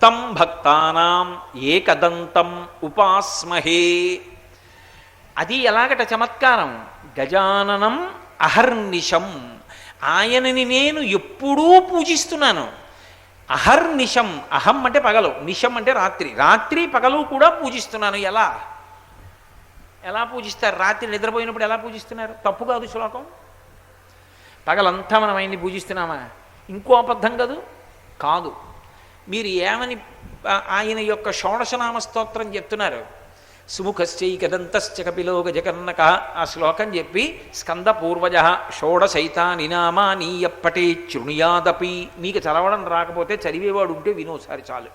తం భక్తానాం ఏకదంతం ఉపాస్మహే. అది ఎలాగట చమత్కారం. గజాననం అహర్నిశం, ఆయనని నేను ఎప్పుడూ పూజిస్తున్నాను. అహర్నిశం, అహం అంటే పగలు, నిశం అంటే రాత్రి, రాత్రి పగలు కూడా పూజిస్తున్నాను. ఎలా ఎలా పూజిస్తారు? రాత్రి నిద్రపోయినప్పుడు ఎలా పూజిస్తున్నారు? తప్పు కాదు శ్లోకం. పగలంతా మనం ఆయన్ని పూజిస్తున్నామా? ఇంకో అబద్ధం కాదు. కాదు. మీరు ఏమని ఆయన యొక్క షోడశనామ స్తోత్రం చెప్తున్నారు? సుముఖశ్చైకదంతశ్చ కపిలో గజకర్ణక ఆ శ్లోకం చెప్పి స్కంద పూర్వజ షోడశైతాని నామాని యప్పటే శృణుయాదపి. మీకు చదవడం రాకపోతే చదివేవాడు ఉంటే వినోసారి చాలు.